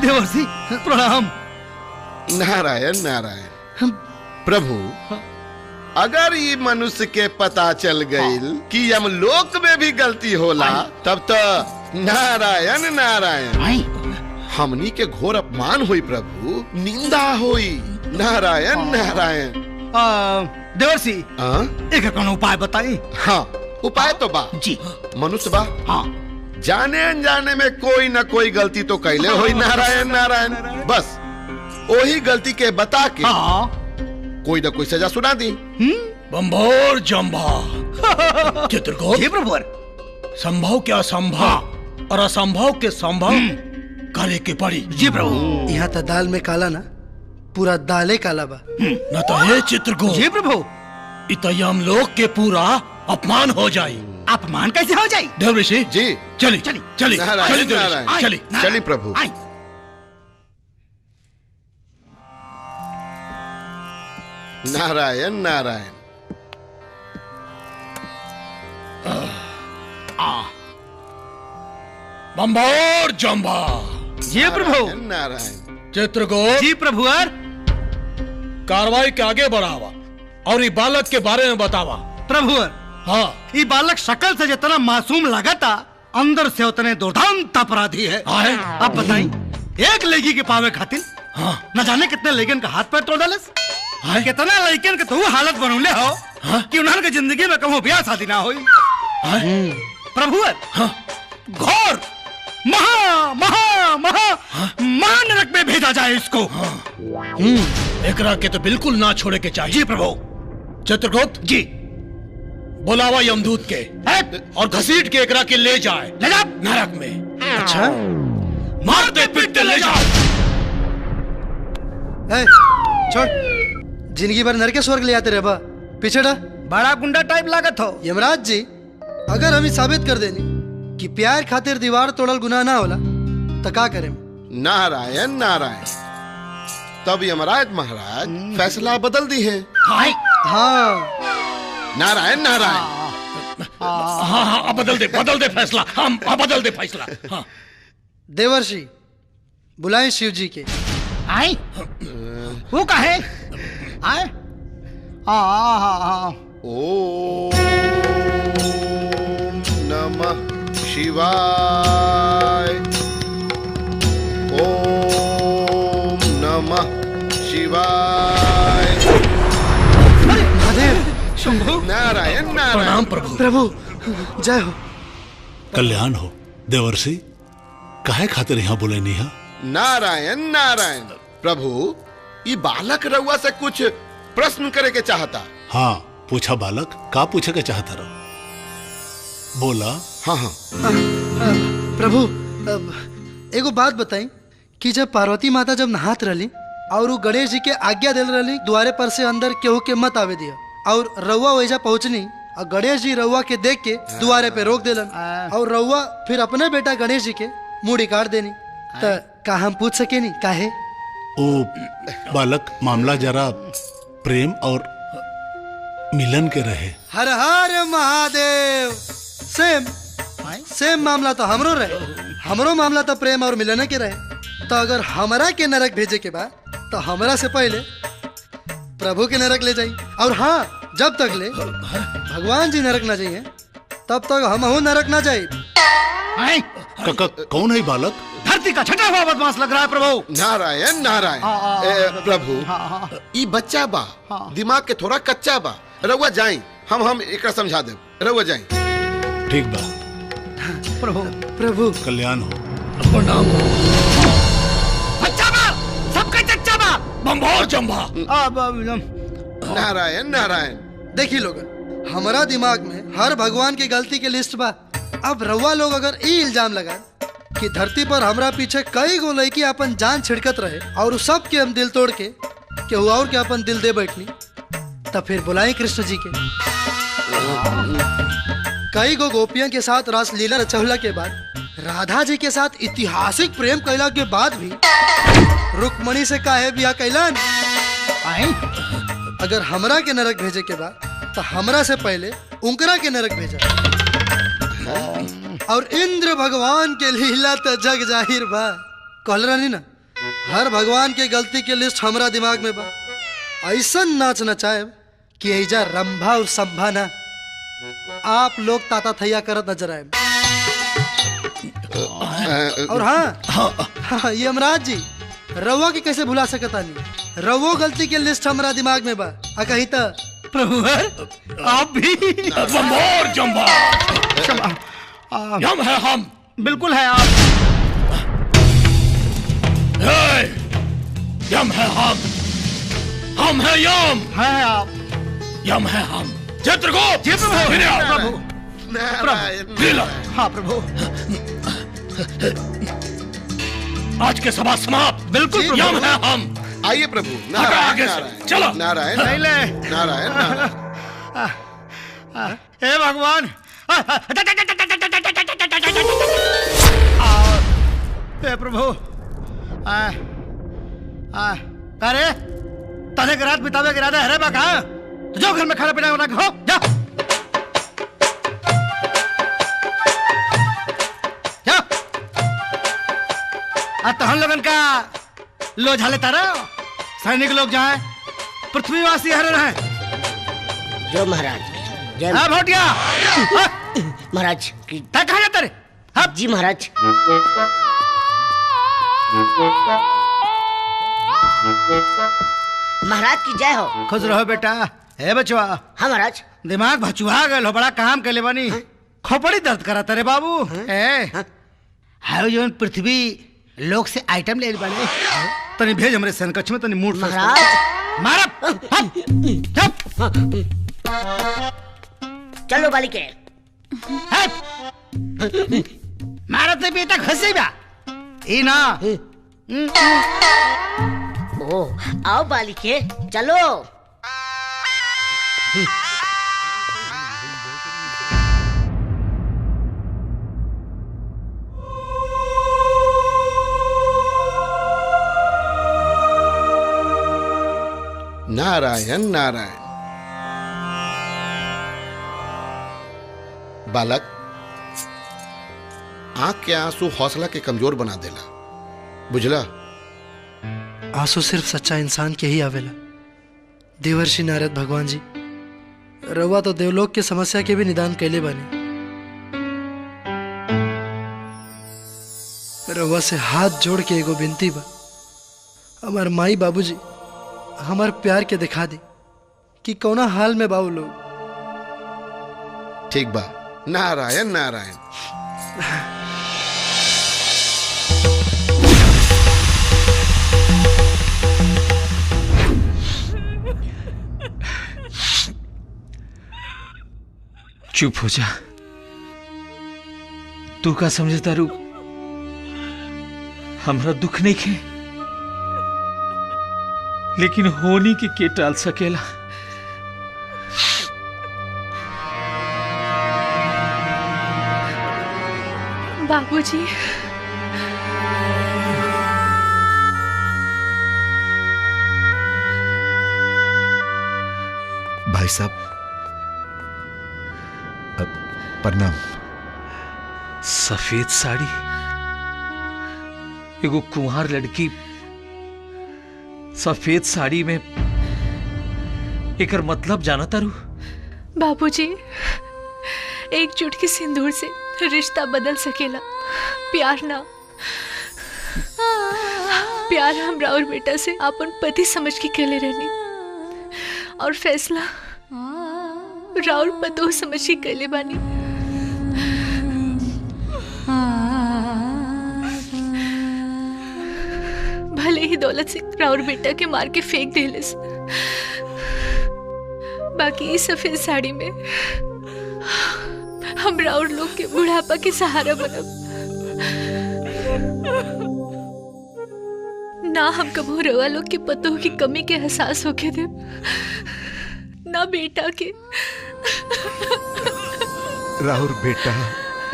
देवर्षि प्रणाम। नारायण नारायण। प्रभु, अगर ये मनुष्य के पता चल गई कि यमलोक में भी गलती होला, तब तो नारायण नारायण। हमनी के घोर अपमान हुई प्रभु, निंदा हुई। नारायण नारायण। देवर्षि एक कौन उपाय बताई? हाँ, उपाय तो बा जी। मनुष्य बा, हाँ, जाने अनजाने में कोई न कोई गलती तो कैले हुई। नारायण नारायण। बस वही गलती के बता के कोई न कोई सजा सुना दी। बम्भोर जम्भा। चित्रगुप्त जी प्रभु। संभव के असंभव और असंभव के संभव करे के पड़ी। जी प्रभु। यहाँ तो दाल में काला ना, पूरा दाले काला बा। न तो हे चित्रगुप्त। जी प्रभु। इतयम लोक के पूरा अपमान हो जाए। अपमान कैसे हो जाए? देवऋषि जी, चली चली प्रभु। नारायण नारायण। बम्भोर जम्भा। जी प्रभु। नारायण। चित्रगुप्त जी प्रभु। कार्रवाई के आगे बढ़ावा और ये बालक के बारे में बतावा। प्रभु हाँ, ये बालक शकल से जितना मासूम लगता, अंदर से उतने दुर्दांत अपराधी है। आप बताइए, एक लड़की के पावे खातिर न जाने कितने लड़किन का हाथ पैर तोड़ डालस। कितना लड़किन के तो हालत बनौले हो कि उन्होंने जिंदगी में कभी ब्याह शादी ना हुई। प्रभु घोर महा महा महा महानरक में भेजा जाए इसको। एकरा के तो बिल्कुल ना छोड़े के चाहिए। जी प्रभु। चित्रगुप्त जी, बुलावा यमदूत के और घसीट के एकरा के ले जाए नरक में। अच्छा, मार दे, पीट दे, ले जाओ। छोड़, जिंदगी भर नरक स्वर्ग ले आते रहे बा। पीछे डा, बड़ा गुंडा टाइप लागत हो। यमराज जी, अगर हम साबित कर देनी कि प्यार खातिर दीवार तोड़ल गुनाह ना होला, तो का करें? नारायण नारायण। तब यमराज महाराज फैसला बदल दी है। हाँ, नारायण नारायण। हाँ, बदल दे फैसला। हम बदल दे फैसला। हाँ। देवर्षि बुलाएं शिव जी के। आए वो कहे आए। ओम नमः शिवाय। ओम नमः शिवाय। महादेव। नारायण नारायण। प्रणाम प्रभु। प्रभु जय हो। कल्याण हो। देवर्षि, काहे खातिर यहाँ बोले नहीं है? नारायण नारायण। प्रभु, ये बालक रउआ से कुछ प्रश्न करे के चाहता। हाँ, पूछा बालक, का पूछे के चाहता रहो? बोला। हाँ हाँ। प्रभु, एगो बात बताई कि जब पार्वती माता जब नहात रही और वो गणेश जी के आज्ञा दिल रही द्वारे पर से अंदर केहू के मत आवे दिया, और रउआ वैजा पहुंचनी और गणेश जी रउआ के देख के द्वारे पे रोक दिलन, और रउआ फिर अपने बेटा गणेश जी के मुड़ी काट देनी। तो का हम पूछ सके नहीं काहे? ओ बालक, मामला जरा प्रेम और मिलन के रहे। हर हर महादेव। सेम मामला तो हमरो रहे। हमरो मामला तो प्रेम और मिलन के रहे। तो अगर हमरा के नरक भेजे के बाद, तो हमरा से पहले प्रभु के नरक ले जाई। और हाँ, जब तक ले भगवान जी नरक ना जाइए, तब तक हम नरक ना जाए। कौन है बालक? धरती का छटा हुआ बदमाश लग रहा है प्रभु। नारायण नारायण। प्रभु ई बच्चा बा, दिमाग के थोड़ा कच्चा बा। रउआ जाई, हम एकरा समझा देब। रउआ जाई। ठीक बा प्रभु। प्रभु कल्याण हो। प्रणाम हो। बच्चा बा, सबका चच्चा बा। बम्भोर जम्भा। नारायण नारायण। देखी लोग, हमारा दिमाग में हर भगवान की गलती के लिस्ट बा। अब रउआ लोग अगर ई इल्जाम लगा कि धरती पर हमरा पीछे कई गो लड़की अपन जान छिड़कत रहे और सब के हम दिल तोड़ के केहू और के अपन दिल दे बैठनी, तब फिर बुलाई कृष्ण जी के। कई गो गोपियों के साथ रासलीला रचौला के बाद, राधा जी के साथ ऐतिहासिक प्रेम कैला के बाद भी रुक्मणी से काहे बिया कैलन? अगर हमरा के नरक भेजे के बाद तो हमरा से पहले उनकरा के नरक भेजा। और इंद्र भगवान के लीला तो जग जाहिर बा। कहल रहनी ना, हर भगवान के गलती के लिस्ट हमरा दिमाग में बा। ऐसा नाच नचाए कि ऐजा रंभा और संभा ना, आप लोग ताता थैया करत नजर आए। और हाँ, यमराज जी, रउआ के कैसे भुला सकता नहीं? रउओ गलती के लिस्ट हमरा दिमाग में बा। कहीं तो प्रभु आप भी। बम्भोर जम्भा। यम है हम। बिल्कुल है आप। यम है हम है यम। है आप। यम है हम। चित्रगुप्त। प्रभु। लीला। हाँ प्रभु। आज के सभा समाप्त। बिल्कुल यम है हम। आइए प्रभु। आगे से चलो। नारायण नारायण। हे भगवान। हे प्रभु। अरे तने के रात बितावे के इरादा है रे बा कहाँ? तो जो घर में खाना पीना बना के हो जा। जा। अब तो हम लोगन का लो झाले तारा। सैनिक लोग जाए, पृथ्वीवासी हरे रहे। जो महाराज। हाँ भोटिया। महाराज कहाँ जाते रे? जी महाराज। महाराज की जय हो। खुश रहो बेटा। हे बचवा। हाँ महाराज। दिमाग भचुआ गए हो, बड़ा काम कर ले बानी। खोपड़ी दर्द करा तेरे बाबू। हाउ जो पृथ्वी लोग से आइटम ले बने, तनी भेज हमरे सनकछ में, तनी मूड मारा। चलो बालिके। मारा ते बेटा घसे बा। ई ना। ओ आओ बालिके, चलो। नारायण नारायण। बालक, आंख के आंसू हौसला के कमजोर बना देला, बुझला? आंसू सिर्फ सच्चा इंसान के ही आवेला। देवर्षि नारद भगवान जी, रउआ तो देवलोक के समस्या के भी निदान कैले बानी। रउआ से हाथ जोड़ के एगो विनती बा, हमार माई बाबूजी हमार प्यार के दिखा दी कि कौना हाल में बाबू लोग। ठीक बा। नारायण नारायण। चुप हो जा। तू का समझता रू? हमरा दुख नहीं खे, लेकिन होनी के टाल सकेला। बाबूजी। भाई साहब, प्रणाम। सफेद साड़ी, एगो कुंवार लड़की सफेद साड़ी में, एकर मतलब जाना तारू? बाबूजी, एक चुटकी सिंदूर से रिश्ता बदल सकेला, प्यार ना। प्यार हम और बेटा से अपन पति समझ के केले रहनी, और फैसला राउर पतो समझ के केले बानी। भले ही दौलत से राउर बेटा के मार के फेंक देलिस, बाकी इस सफेद साड़ी में हम राउर लोग के बुढ़ापा के सहारा बनब। ना हम कबो रवा लोग के पतों की कमी के एहसास होके दे, ना बेटा के। राहुल बेटा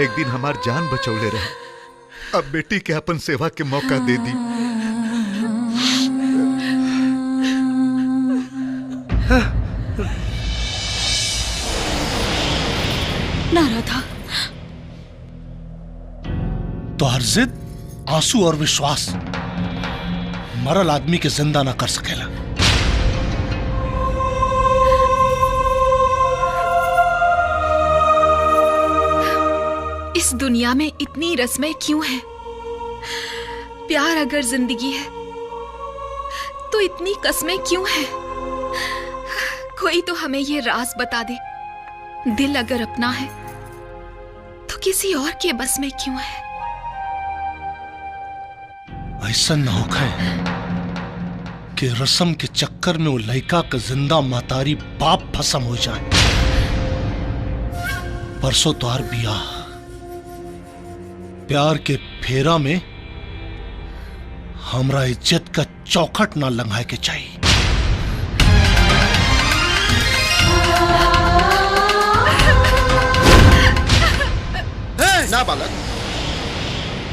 एक दिन हमार जान बचौले रहे, अब बेटी के अपन सेवा के मौका दे दी। नारा था तो हर जिद, आंसू और विश्वास मरल आदमी के जिंदा ना कर सकेला। इस दुनिया में इतनी रस्में क्यों हैं? प्यार अगर जिंदगी है तो इतनी कस्में क्यों हैं? कोई तो हमें ये राज बता दे। दिल अगर अपना है तो किसी और के बस में क्यों है? ऐसा न होगा कि रस्म के चक्कर में वो लड़का का जिंदा मातारी बाप भस्म हो जाए। परसों तोहार बियाह, प्यार के फेरा में हमरा इज्जत का चौखट ना लंघाए के चाहिए। ना बालक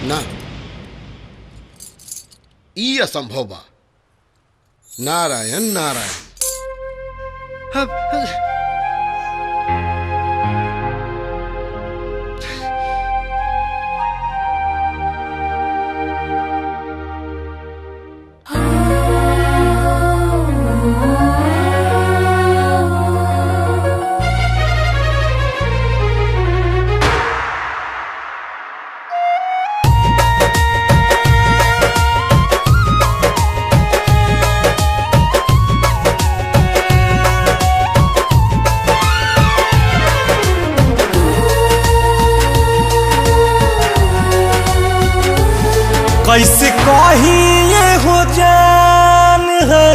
ना, ई असंभव बा। नारायण नारायण। कैसे कही ये हो जान है,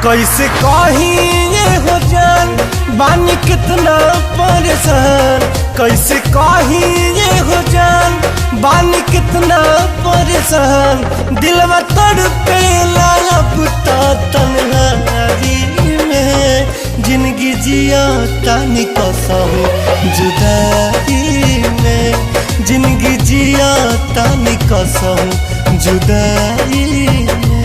कैसे कही ये हो जान, बानी कितना परेशान। कैसे कही ये हो जान, बानी कितना परेशान। दिलवा तड़पेला अब तो तन्हाई में, जिंदगी जिया तानी कसम जुदाई में। जिंदगी जिया तानी कसम जुदाई में।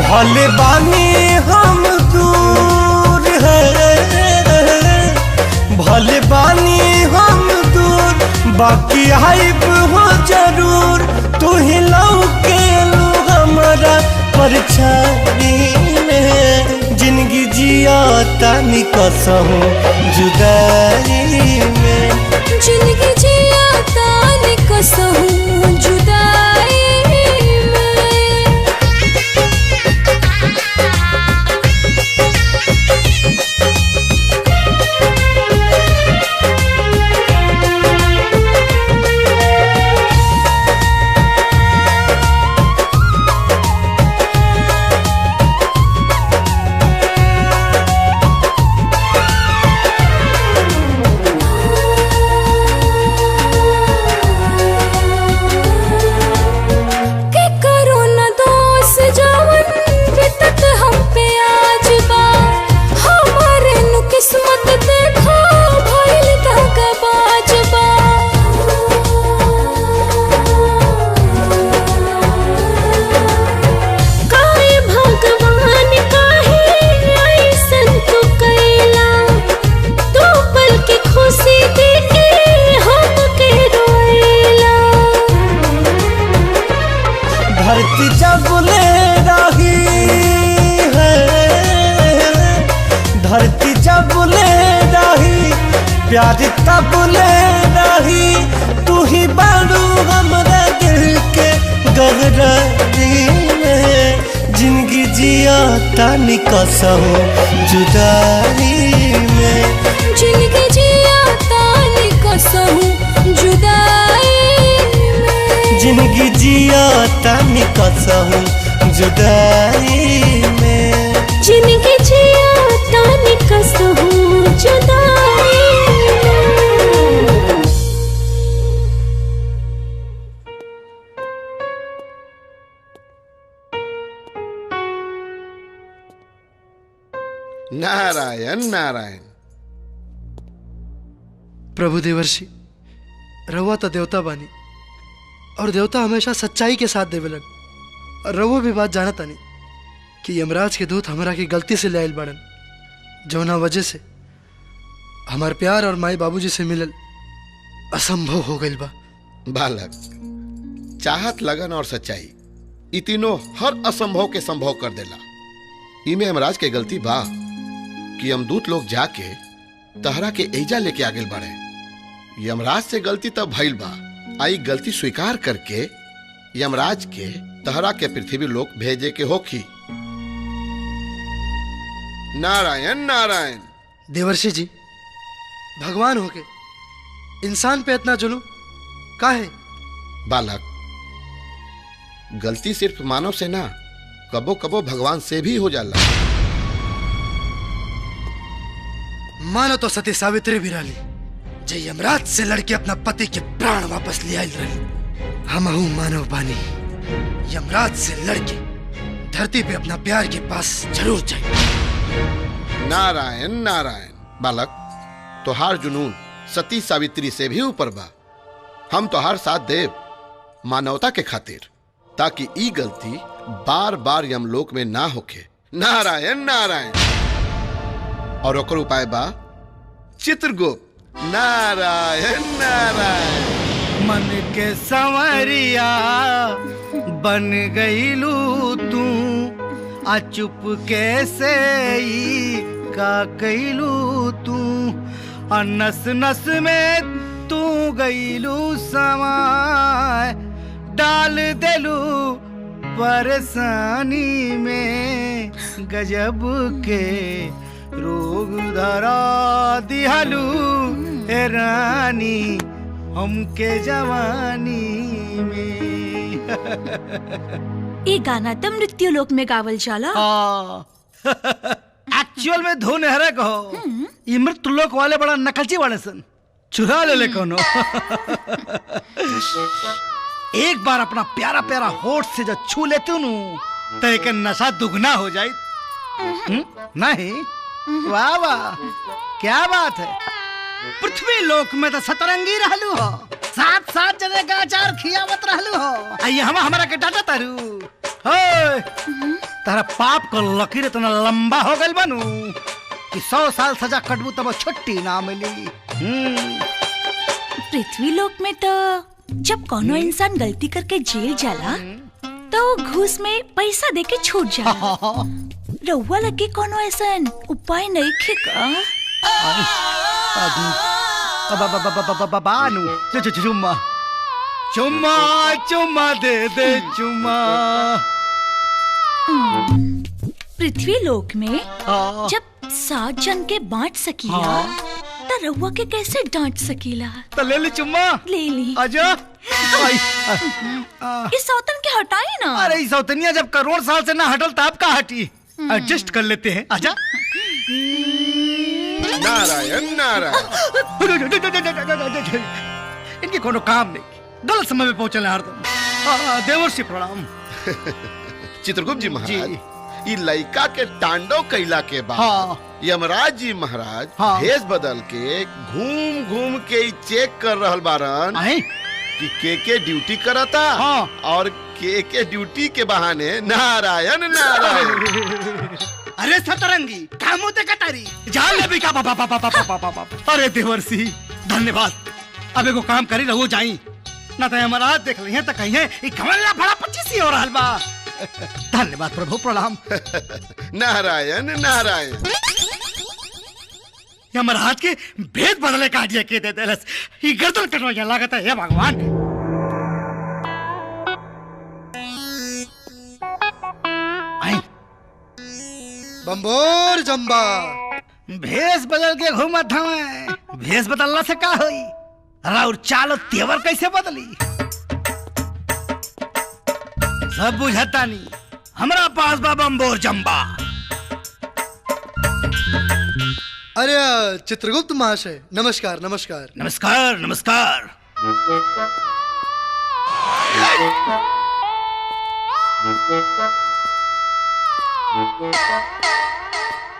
भले बानी हम दूर है, भले बानी हम दूर, बाकी हाइब हो जरूर। तू ही लौके लू हमारा परछाई में, जिंदगी जिया तानी कसम जुदाई में। जिंदगी जिया तानी कसम जुदाई में। प्यार तब ले रही तू ही बारू हमरा दिल के गहराई में जिंदगी जिया तानी कसहूं जुदाई में जिंदगी जिया तानी कसहूं जुदाई में जिंदगी जिया तानी कसहूं जुदाई में जिंदगी जिया तानी कसहूं जुदाई में। नारायण नारायण। प्रभु देवर्षि रउआ तो देवता बानी और देवता हमेशा सच्चाई के साथ देवेलन। और रउआ भी बात जानत तानी कि यमराज के दूत हमरा की गलती से ले आइल बाड़न, जौना वजह से हमार प्यार और माई बाबूजी से मिलल असंभव हो गइल बा। बालक, चाहत, लगन और सच्चाई ई तीनों हर असंभव के संभव कर देला। इमे यमराज के गलती बा कि यमदूत लोग जाके तहरा के एजा लेके आगे बढ़े। यमराज से गलती तब भइल बा, आई गलती स्वीकार करके यमराज के तहरा के पृथ्वी लोक भेजे के होखी। नारायण नारायण। देवर्षि जी, भगवान होके इंसान पे इतना जुलूम काहे? बालक, गलती सिर्फ मानव से ना, कबो कबो भगवान से भी हो जाला। मानो तो सती सावित्री भी रही, जे यमराज से लड़के अपना पति के प्राण वापस ले आयल रही। हमहू मानव बानी, यमराज से लड़के धरती पे अपना प्यार के पास जरूर जाए। नारायण नारायण। बालक, तोहार जुनून सती सावित्री से भी ऊपर बा। हम तोहार साथ देव मानवता के खातिर, ताकि ई गलती बार बार यमलोक में ना होखे। नारायण नारायण। और ओकर उपाय बा चित्रगुप्त। नारायण नारायण। मन के संवरिया बन गईलू तू, आ चुप कैसे का कैलू तू, आ नस नस में तू गईलू समाय, डाल देलू परेशानी में, गजब के रोग धरा दिहलू ए रानी हमके जवानी में। ये गाना तो मृत्यु लोक में गावल जाला। एक्चुअल में धुन हरे कहो, ये मृत्यु लोक वाले बड़ा नकलची वाले सन, चुरा ले कोनो। एक बार अपना प्यारा प्यारा होठ से जब छू लेती हूँ तो एक नशा दुगना हो जाए। नहीं? वाह वाह, क्या बात है। पृथ्वी लोक में तो सतरंगी रहलू हो, साथ साथ जने का अचार खियावत रहलू हो। आइए हमारा के डाटा तारू हो, तारा पाप को लकीर इतना लंबा हो गल बनू कि 100 साल सजा कटबू तब छुट्टी ना मिली। पृथ्वी लोक में तो जब कोनो इंसान गलती करके जेल जाला तो घूस में पैसा देके छूट जाला। रउआ लगे कोनो ऐसन उपाय नहीं खे का? बानू चुम्मा चुम्मा चुम्मा दे दे चुम्मा। पृथ्वी लोक में जब 7 जन के बांट सकीला तो रउआ के कैसे डांट सकीला? तो ले ली चुम्मा। ले ली। आजा। इस सौतन के हटाई ना। अरे इस सौतनिया जब करोड़ साल से ना हटल तब का हटी, एडजस्ट कर लेते हैं। आजा। नारायण नारायण। इनके कोनो काम नहीं, गलत समय में पहुंचल हरदम। देवर्षि प्रणाम। चित्रगुप्त जी महाराज, ई लइका के तांडव कैला के बाद यमराज जी महाराज भेष बदल के घूम घूम के चेक कर रहल बारन कि के ड्यूटी करता और के ड्यूटी के बहाने नारायण नारायण। अरे सतरंगी काम होते कटारी जान ले भी का अरे देवर्षि धन्यवाद। अब एगो काम करी रहो जाई ना तो यमराज देख ली है तो कहीं है कमला बड़ा 25 हो रहा बा। धन्यवाद प्रभु प्रणाम। नारायण नारायण। यमराज के भेद बदले का आइडिया के दे देलस। ई गर्दन कटवा लागत है, हे भगवान। बम्बोर जम्बा भेष बदल के घूमत हमें, भेष बदलना से का होई? और चालो तेवर कैसे बदली? सब बुझता नहीं, हमरा पास बा बम्बोर जम्बा। अरे चित्रगुप्त महाशय, नमस्कार नमस्कार। नमस्कार नमस्कार।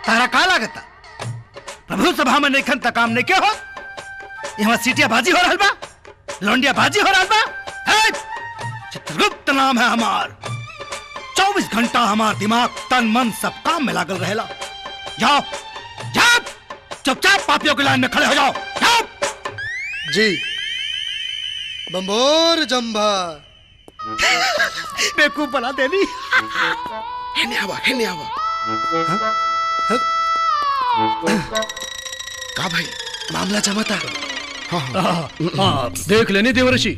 तारा का लागता? प्रभु सभा में नहीं खन काम नहीं के हो? यहाँ सीटिया बाजी हो रहा बा, लौंडिया बाजी हो रहा बा। चित्रगुप्त नाम है हमार। 24 घंटा हमार दिमाग तन मन सब काम में लागल रहेला। जाओ जाओ, चुपचाप पापियों की लाइन में खड़े हो जाओ। जाओ जी। बम्बोर जम्बा बेवकूफ बना देनी। हेने आवा। का भाई मामला जमाता। हाँ, देख लेनी देवर्षि,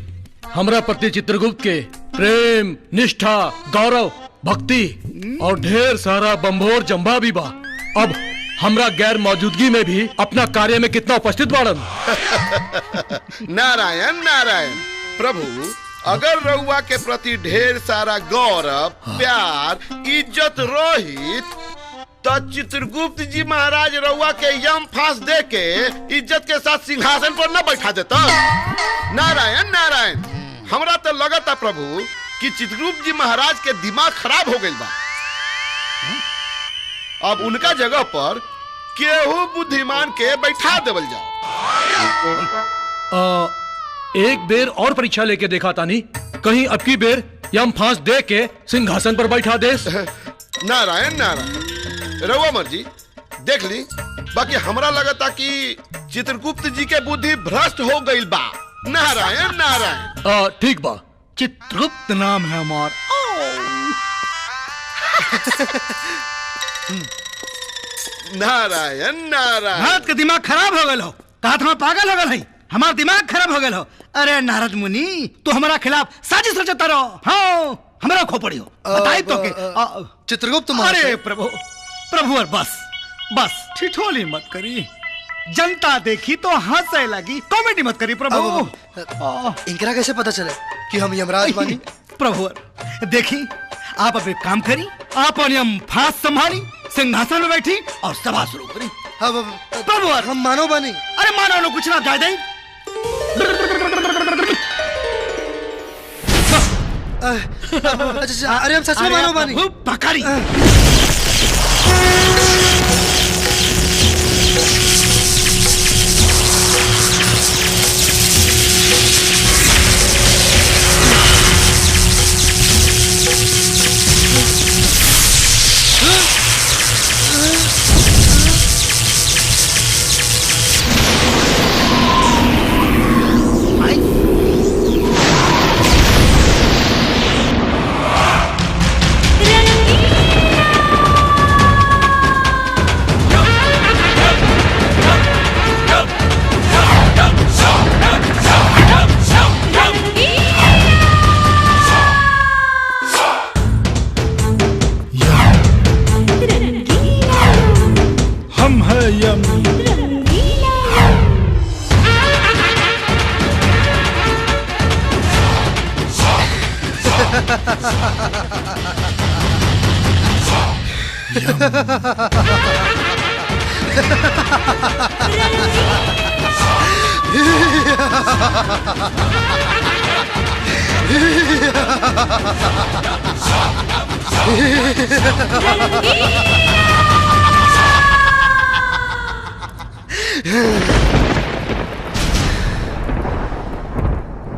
हमरा प्रति चित्रगुप्त के प्रेम, निष्ठा, गौरव, भक्ति और ढेर सारा बम्बोर जम्बा भी बा। अब हमरा गैर मौजूदगी में भी अपना कार्य में कितना उपस्थित बाड़न। नारायण नारायण। प्रभु, अगर रउआ के प्रति ढेर सारा गौरव, प्यार, इज्जत रोहित, तो चित्रगुप्त जी महाराज रउआ के यम फांस दे के इज्जत के साथ सिंहासन पर न बैठा देता। नारायण नारायण। हमरा तो लगता प्रभु कि चित्रगुप्त जी महाराज के दिमाग खराब हो गई बा। अब उनका जगह पर केहू बुद्धिमान के बैठा देवल जाओ। एक बेर और परीक्षा लेके देखा तानी, कहीं अब की बेर यम फांस दे के सिंहासन पर बैठा दे। नारायण नारायण। रउआ मर्जी, देख ली। बाकी हमरा लगता कि चित्रगुप्त जी के बुद्धि भ्रष्ट हो गई बा। नारायण नारायण। ठीक बा। चित्रगुप्त नाम है हमार। नारायण नारायण। भारत का दिमाग खराब हो गए हो, कहा था पागल हो गए है, हमारा दिमाग खराब हो गए हो। अरे नारद मुनि, तो हमारा खिलाफ साजिश रचता रहो। हाँ, हमारा खोपड़ी हो बताई तो के चित्रगुप्त। अरे प्रभु प्रभु, और बस बस ठिठोली मत करी। जनता देखी तो हंसे लगी, कॉमेडी मत करी प्रभु। इनकरा कैसे पता चले कि हम यमराज बानी? प्रभु देखी, आप अब एक काम करी, आप यम फांस संभाली, सिंहासन में बैठी और सभा शुरू करी। प्रभु हम मानो बानी। अरे मानो लो कुछ ना जाए दे। अच्छा, अरे हम सच में मानो बानी। पकड़ी।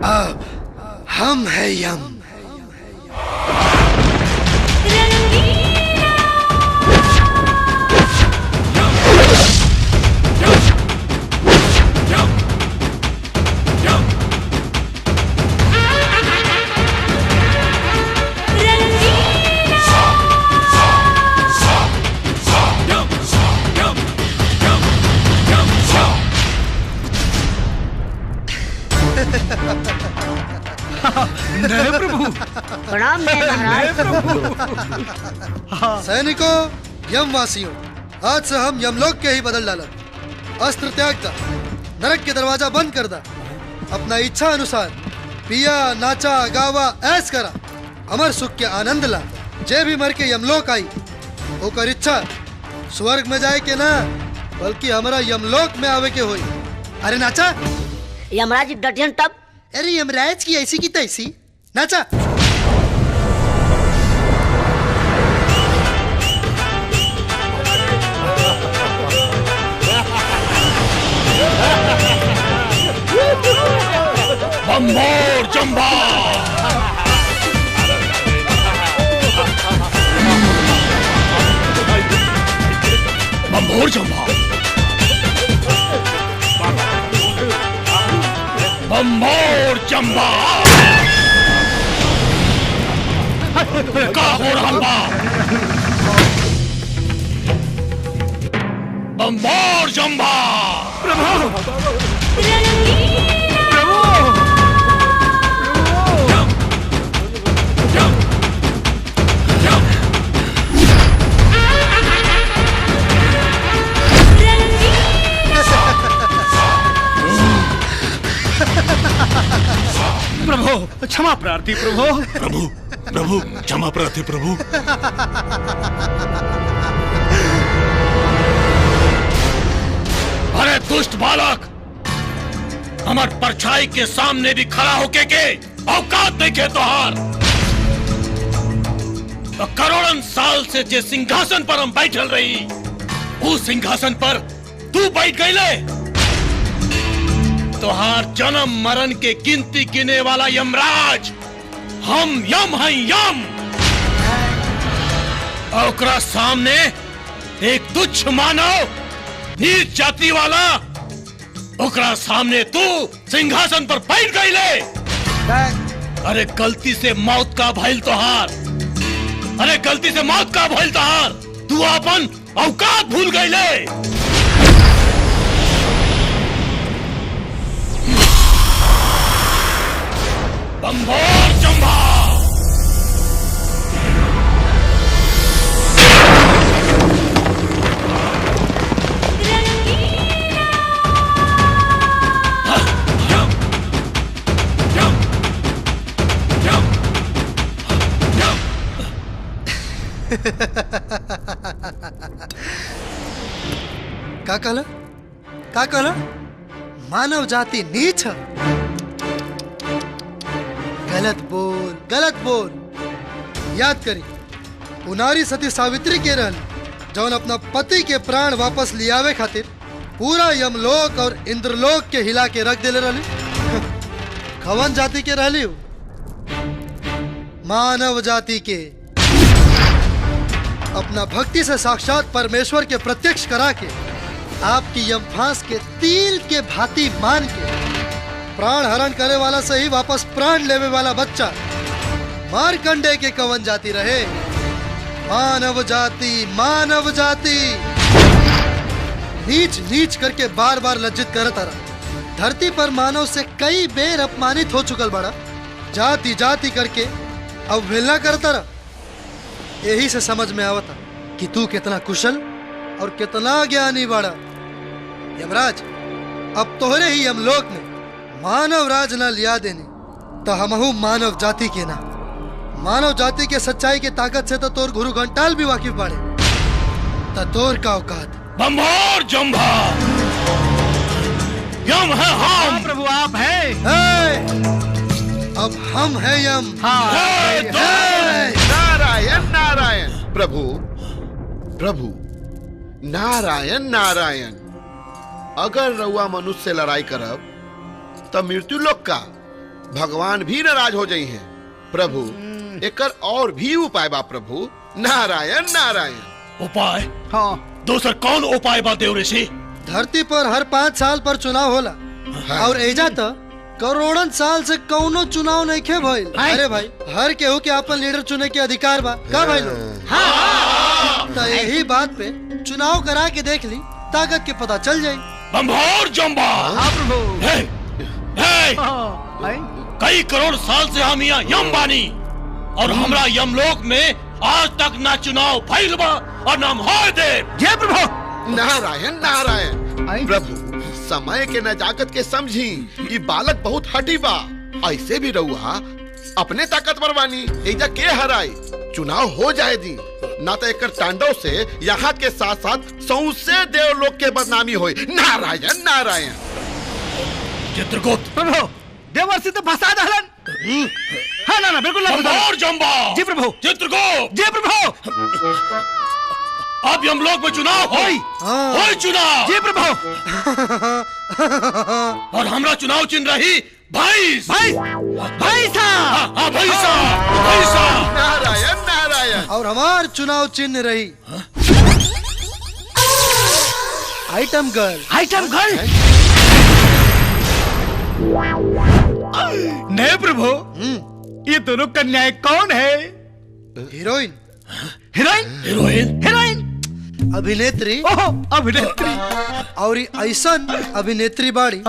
अब हम है यम। प्रणाम महाराज। सैनिकों, यमवासियों, आज से हम यमलोक के ही बदल डाला। अस्त्र त्याग दा, नरक के दरवाजा बंद कर दा, अपना इच्छा अनुसार पिया नाचा गावा ऐस करा, अमर सुख के आनंद ला। जे भी मर के यमलोक आई ओकर इच्छा स्वर्ग में जाए के ना, बल्कि हमारा यमलोक में आवे के होई। अरे नाचा। यमराज डटियन तब। अरे यमराज की ऐसी की तैसी नाचा। बम्बोर जम्बा बम्बोर जम्बा बम्बोर जम्बा का हो रहा बम्बोर जम्बा प्रभु क्षमा प्रार्थी प्रभु। प्रभु प्रभु क्षमा प्रार्थी प्रभु। अरे दुष्ट बालक, हमार परछाई के सामने भी खड़ा होके के औकात देखे तोहार। करोड़न साल से जे सिंहासन पर हम बैठल रही, उस सिंहासन पर तू बैठ गईले। तोहार जन्म मरण के गिनती गिने वाला यमराज हम यम हैं, यम। और ओकरा सामने एक तुच्छ मानव, नीच जाति वाला, ओकरा सामने तू सिंहासन पर बैठ गईले। अरे गलती से मौत का भइल तोहार, अरे गलती से मौत का भइल तोहार। तू अपन औकात भूल गईले। बम्बोर जम्बा का कहला? का कहला? मानव जाति नीच है। गलत बोल, गलत बोल। याद करी, उनारी सती सावित्री के रहल जौन अपना पति के प्राण वापस लियावे खातिर पूरा यमलोक और इंद्रलोक के हिला के रख देले रहली। कवन जाति के रहली? मानव जाति के। अपना भक्ति से साक्षात परमेश्वर के प्रत्यक्ष करा के आपकी यमफांस के तिल के भांति मान के प्राण हरण करे वाला से ही वापस प्राण लेवे वाला बच्चा मारकंडे के कवन जाति रहे। मानव जाति, मानव जाति। नीच नीच करके बार बार लज्जित करता रहा। धरती पर मानव से कई बेर अपमानित हो चुकल बड़ा। जाति जाति करके अवहेलना करता रहा। यही से समझ में आवता कि तू कितना कुशल और कितना ज्ञानी बड़ा। यमराज, अब तोहरे ही यमलोक में मानव राज न लिया देने तो हमहू मानव जाति के ना। मानव जाति के सच्चाई के ताकत से तो तोर गुरु घंटाल भी वाकिफ बाड़े। तो तोर का औकात? बम्बोर जम्भा, यम है हम। प्रभु आप हैं। अब हम हैं यम। नारायण नारायण। प्रभु प्रभु नारायण नारायण। अगर रउआ मनुष्य से लड़ाई करब तो मृत्यु लोक का भगवान भी नाराज हो जाई हैं। प्रभु एकर और भी उपाय बा प्रभु। नारायण नारायण। उपाय? हाँ। दूसर कौन उपाय बा देव ऋषि? धरती पर हर 5 साल पर चुनाव होला। और एजा तो करोड़न साल से कौनो चुनाव नहीं खे भइल। अरे भाई, हर केहू के अपन लीडर चुने के अधिकार बा का भाई लोग? तो यही बात पे चुनाव करा के देख ली, ताकत के पता चल जाये। बम्बोर जम्बा। हाँ प्रभु। कई करोड़ साल से हम यहाँ यम बानी और हमरा यमलोक में आज तक ना चुनाव भइल बा और ना होए दे। जय प्रभु। नारायण नारायण। प्रभु समय के नजाकत के समझी, ये बालक बहुत हठी बा। ऐसे भी रहुआ अपने ताकतवर बानी, एजा के हराई। चुनाव हो जाए दी, ना तो एक तांडव से यहाँ के साथ साथ सौंसे देवलोक के बदनामी होई। नारायण नारायण। चित्रगुप्त प्रभु देवर्षि तो फंसा दहलन। हाँ ना बिल्कुल और जंबा। जी प्रभु। चित्रगुप्त। जी प्रभु। अब यमलोक में चुनाव होई। होई चुनाव। जी प्रभु। और हमरा चुनाव चिन्ह रही भाईस। भाईसा। हाँ भाईसा। भाईसा। नारायण नारायण। और हमार चुनाव चिन्ह रही आइटम गर्ल। Item girl. नहीं प्रभु, ये दोनों कन्याएं कौन है? हीरोइन। हीरोइन। हीरोइन। हीरोइन। अभिनेत्री। अभिनेत्री। और ऐसन अभिनेत्री बाड़ी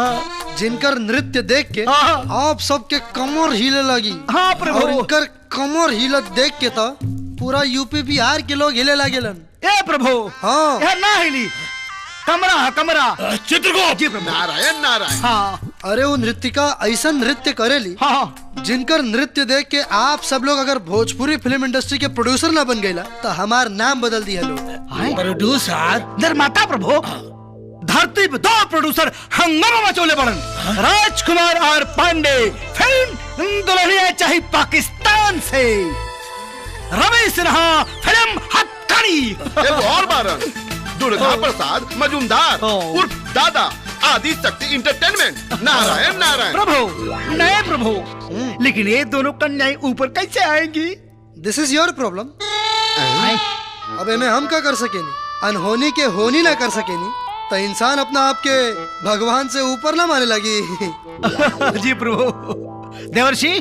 जिनकर नृत्य देख के आप सबके कमर हिले लगी। हाँ प्रभु। और इनकर कमर हिलत देख के तो पूरा यूपी बिहार के लोग हिले लगेलन। ए प्रभु। हाँ यार ना हिली कमरा कमरा। चित्रगुप्त। जी प्रभु। नारायण नारायण। हाँ अरे वो नृत्यिका ऐसा नृत्य करेली जिनकर नृत्य देख के आप सब लोग अगर भोजपुरी फिल्म इंडस्ट्री के प्रोड्यूसर ना बन गईला तो हमार नाम बदल दिया लोग। प्रोड्यूसर निर्माता प्रभु। धरती पे दो प्रोड्यूसर हंगामा मचोले बड़न, राजकुमार और पांडे। फिल्म दुल्हनिया चाहे पाकिस्तान से। रवि सिन्हा फिल्म हथकड़ी। और बारन दुर्गा प्रसाद मजूमदार उर्फ दादा आदि शक्ति इंटरटेनमेंट। नारायण नारायण। प्रभु नए प्रभु, लेकिन ये दोनों कन्याएं ऊपर कैसे आएंगी? दिस इज योर प्रॉब्लम। अब इन्हें हम क्या कर सकेनी? अनहोनी के होनी ना कर सकेनी तो इंसान अपना आपके भगवान से ऊपर ना माने लगी। जी प्रभु। देवर्षि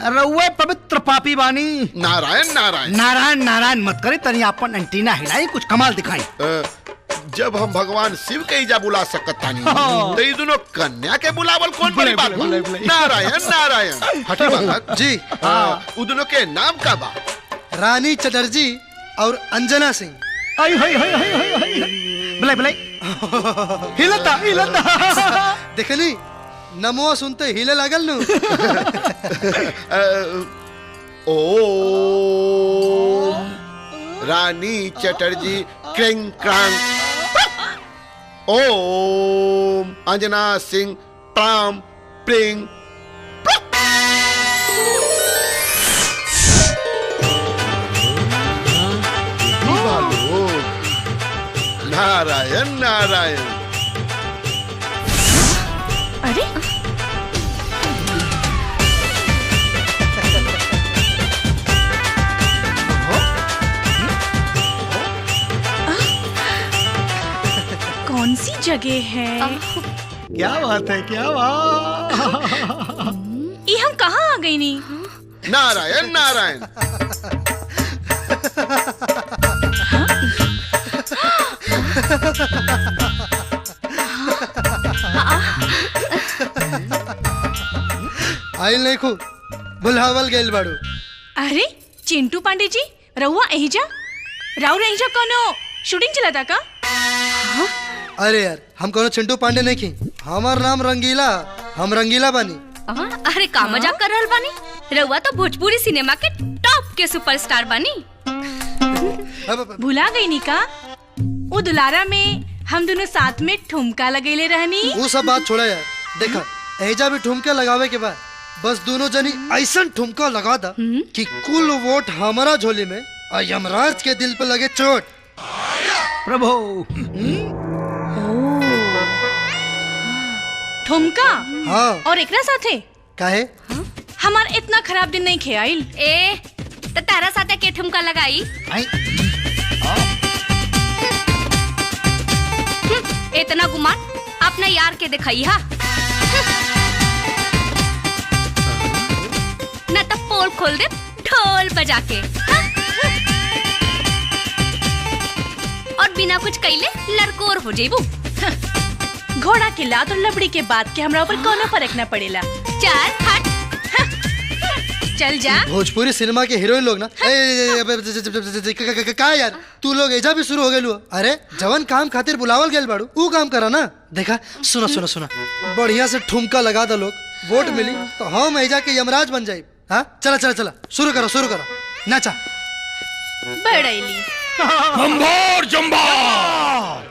रउए पवित्र पापी बानी। नारायण नारायण। नारायण नारायण मत करे, तनी अपन एंटीना हिलाई, कुछ कमाल दिखाई। जब हम भगवान शिव के इजा बुला सकत तानी तो ये दोनों कन्या के बुलावल कौन बड़ी बात? नारायण नारायण। हठी बालक जी। उ दोनों के नाम का बा? रानी चटर्जी और अंजना सिंह। आई हाय हाय हाय हाय हाय। बुलाई बुलाई। हिलता हिलता। देखनी नमो सुनते हिले लागल नु। ओ रानी चटर्जी क्रिंग क्रांग। ओम अंजना सिंह प्राम प्रिंग। नारायण नारायण। अरे कौन सी जगह है? क्या बात है, क्या बात। ये हम कहाँ आ गई नी? नारायण नारायण। आइल नहीं खूब बुलावल गेल बाड़ू। अरे चिंटू पांडे जी, रहुआ एहिजा राउर एहिजा कोनो शूटिंग चला का? अरे यार हम कोनो चिंटू पांडे नहीं की, हमार नाम रंगीला। हम रंगीला बानी। अरे का मजाक कर रहल बानी? रउआ तो भोजपुरी सिनेमा के टॉप के सुपरस्टार बानी। भुला गई नी का? वो दुलारा में हम दोनों साथ में ठुमका लगेले रहनी। वो सब बात छोड़ा यार। देखा एजा भी ठुमका लगावे के बाद बस दोनों जनी ऐसा ठुमका लगा दा कि कुल वोट हमारा झोली में और यमराज के दिल पे लगे चोट। प्रभु ठुमका। हाँ। और एकरा साथे काहे? हमार इतना खराब दिन नहीं खेआइल। ए तो तारा साथे के ठुमका लगाई? इतना गुमान अपना यार के दिखाई। हा न तो पोल खोल दे ढोल बजा के। और बिना कुछ कइले लड़कोर हो जेबू। घोड़ा के लात और लबड़ी के बात के हमरा ऊपर कोनो फर्क न पड़ेला। चार हट। चल जा। भोजपुरी सिनेमा के हीरोइन लोग ना का यार तू लोग एजा भी शुरू हो गए। अरे जवन काम खातिर बुलावल गेल बाड़ू ऊ काम करा ना। देखा सुना सुना सुना बढ़िया से ठुमका लगा दो लोग, वोट मिली तो हम एजा के यमराज बन जाए। हाँ चला चला चला शुरू करो नाचा। बड़ैली जंबार जंबार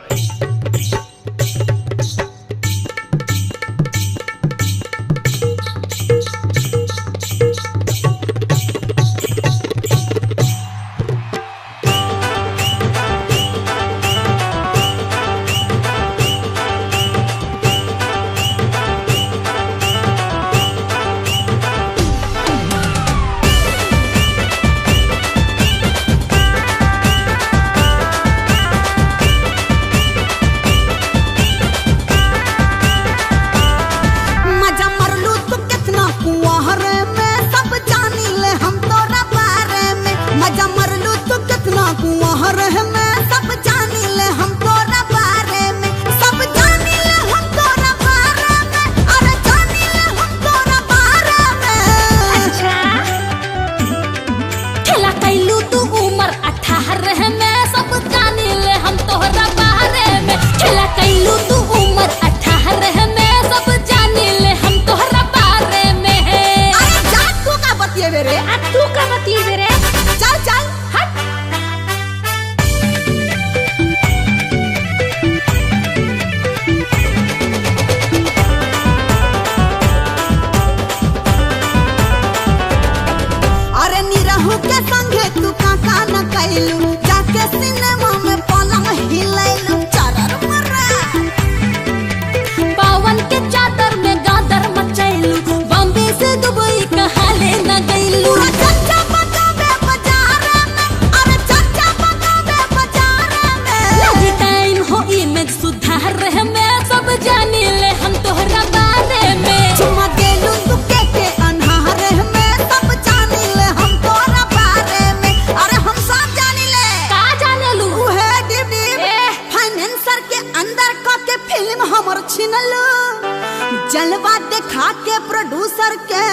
जलवा दिखा के प्रोड्यूसर के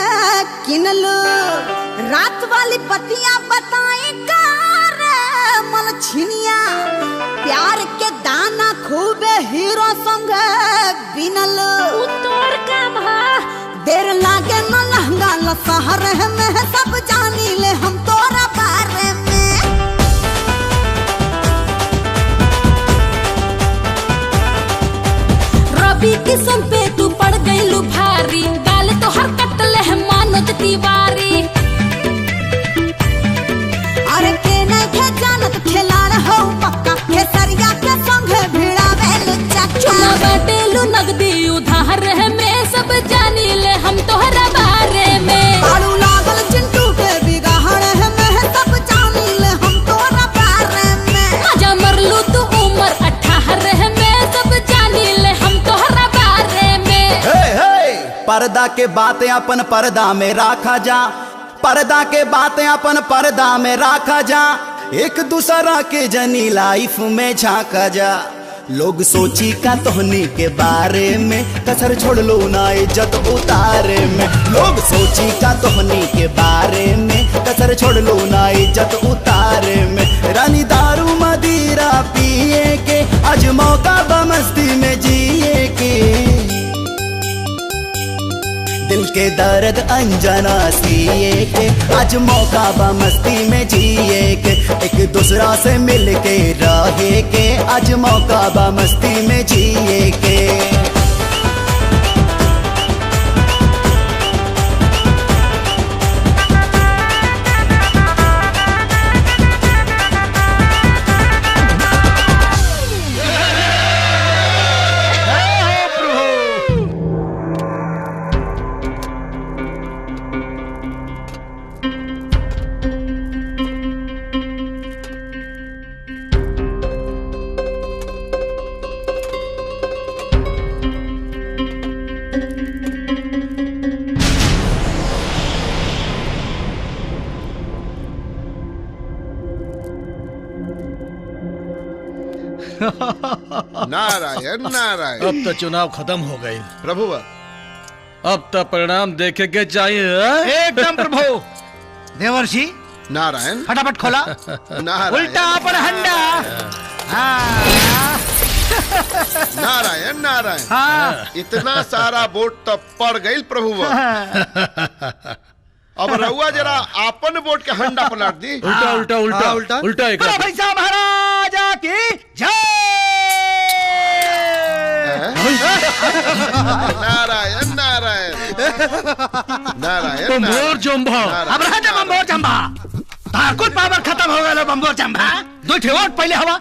किनलो रात वाली पतियां बताए कार मलछिनिया प्यार के दाना खूबे हीरो संग बिनल तोर काम है देर लागे न लहंगा लसहर में सब जानी ले हम तोरा बारे में रवि किशन पे तू पड़ गईलू भारी गाल तो हर कटले है मानोज तिवारी अरे के नहीं खे जानत खेलाड़ हो पक्का खेसरिया के संग भिड़ावे लुच्चा चुना बाटेलू नगदी उधार है मैं सब जानी ले हम तोहरा बारे में बालू लागल चिंटू के बिगाड़ है मैं सब जानी ले हम तोहरा बारे में मजा मरलू तू उम्र 18 है मैं सब जानी ले हम तोहरा बारे में हे हे पर्दा के बातें अपन पर्दा में रखा जा पर्दा के बातें अपन पर्दा में रखा जा एक दूसरा के जनी लाइफ में झांका जा लोग सोची का तोहनी के बारे में कसर छोड़ लो ना इज्जत उतारे में लोग सोची का तोहनी के बारे में कसर छोड़ लो ना इज्जत उतारे में रानी दारू मदिरा पिए के आज मौका बमस्ती में जिए के दिल के दर्द अनजाना सिए के आज मौका बा मस्ती में जिए के एक दूसरा से मिल के रहे के आज मौका बा मस्ती में जिए के नारायण नारायण। अब तो चुनाव खत्म हो गए प्रभु अब तो परिणाम देखे के चाहिए। एकदम प्रभु देवर्षि नारायण फटाफट खोला। नारायण उल्टा पर हंडा। नारायण नारायण हाँ। इतना सारा वोट तो पड़ गई प्रभु। अब रउआ जरा आपन वोट के हंडा पलट दी। उल्टा उल्टा उल्टा उल्टा उल्टा एक भाई साहब महाराजा की नारायण नारायण नारायण बम्बोर जम्भा। अब रह जा बम्बोर जम्भा। ताकुत पावर खत्म हो गया बम्बोर जम्भा। 2 वोट पहले हवा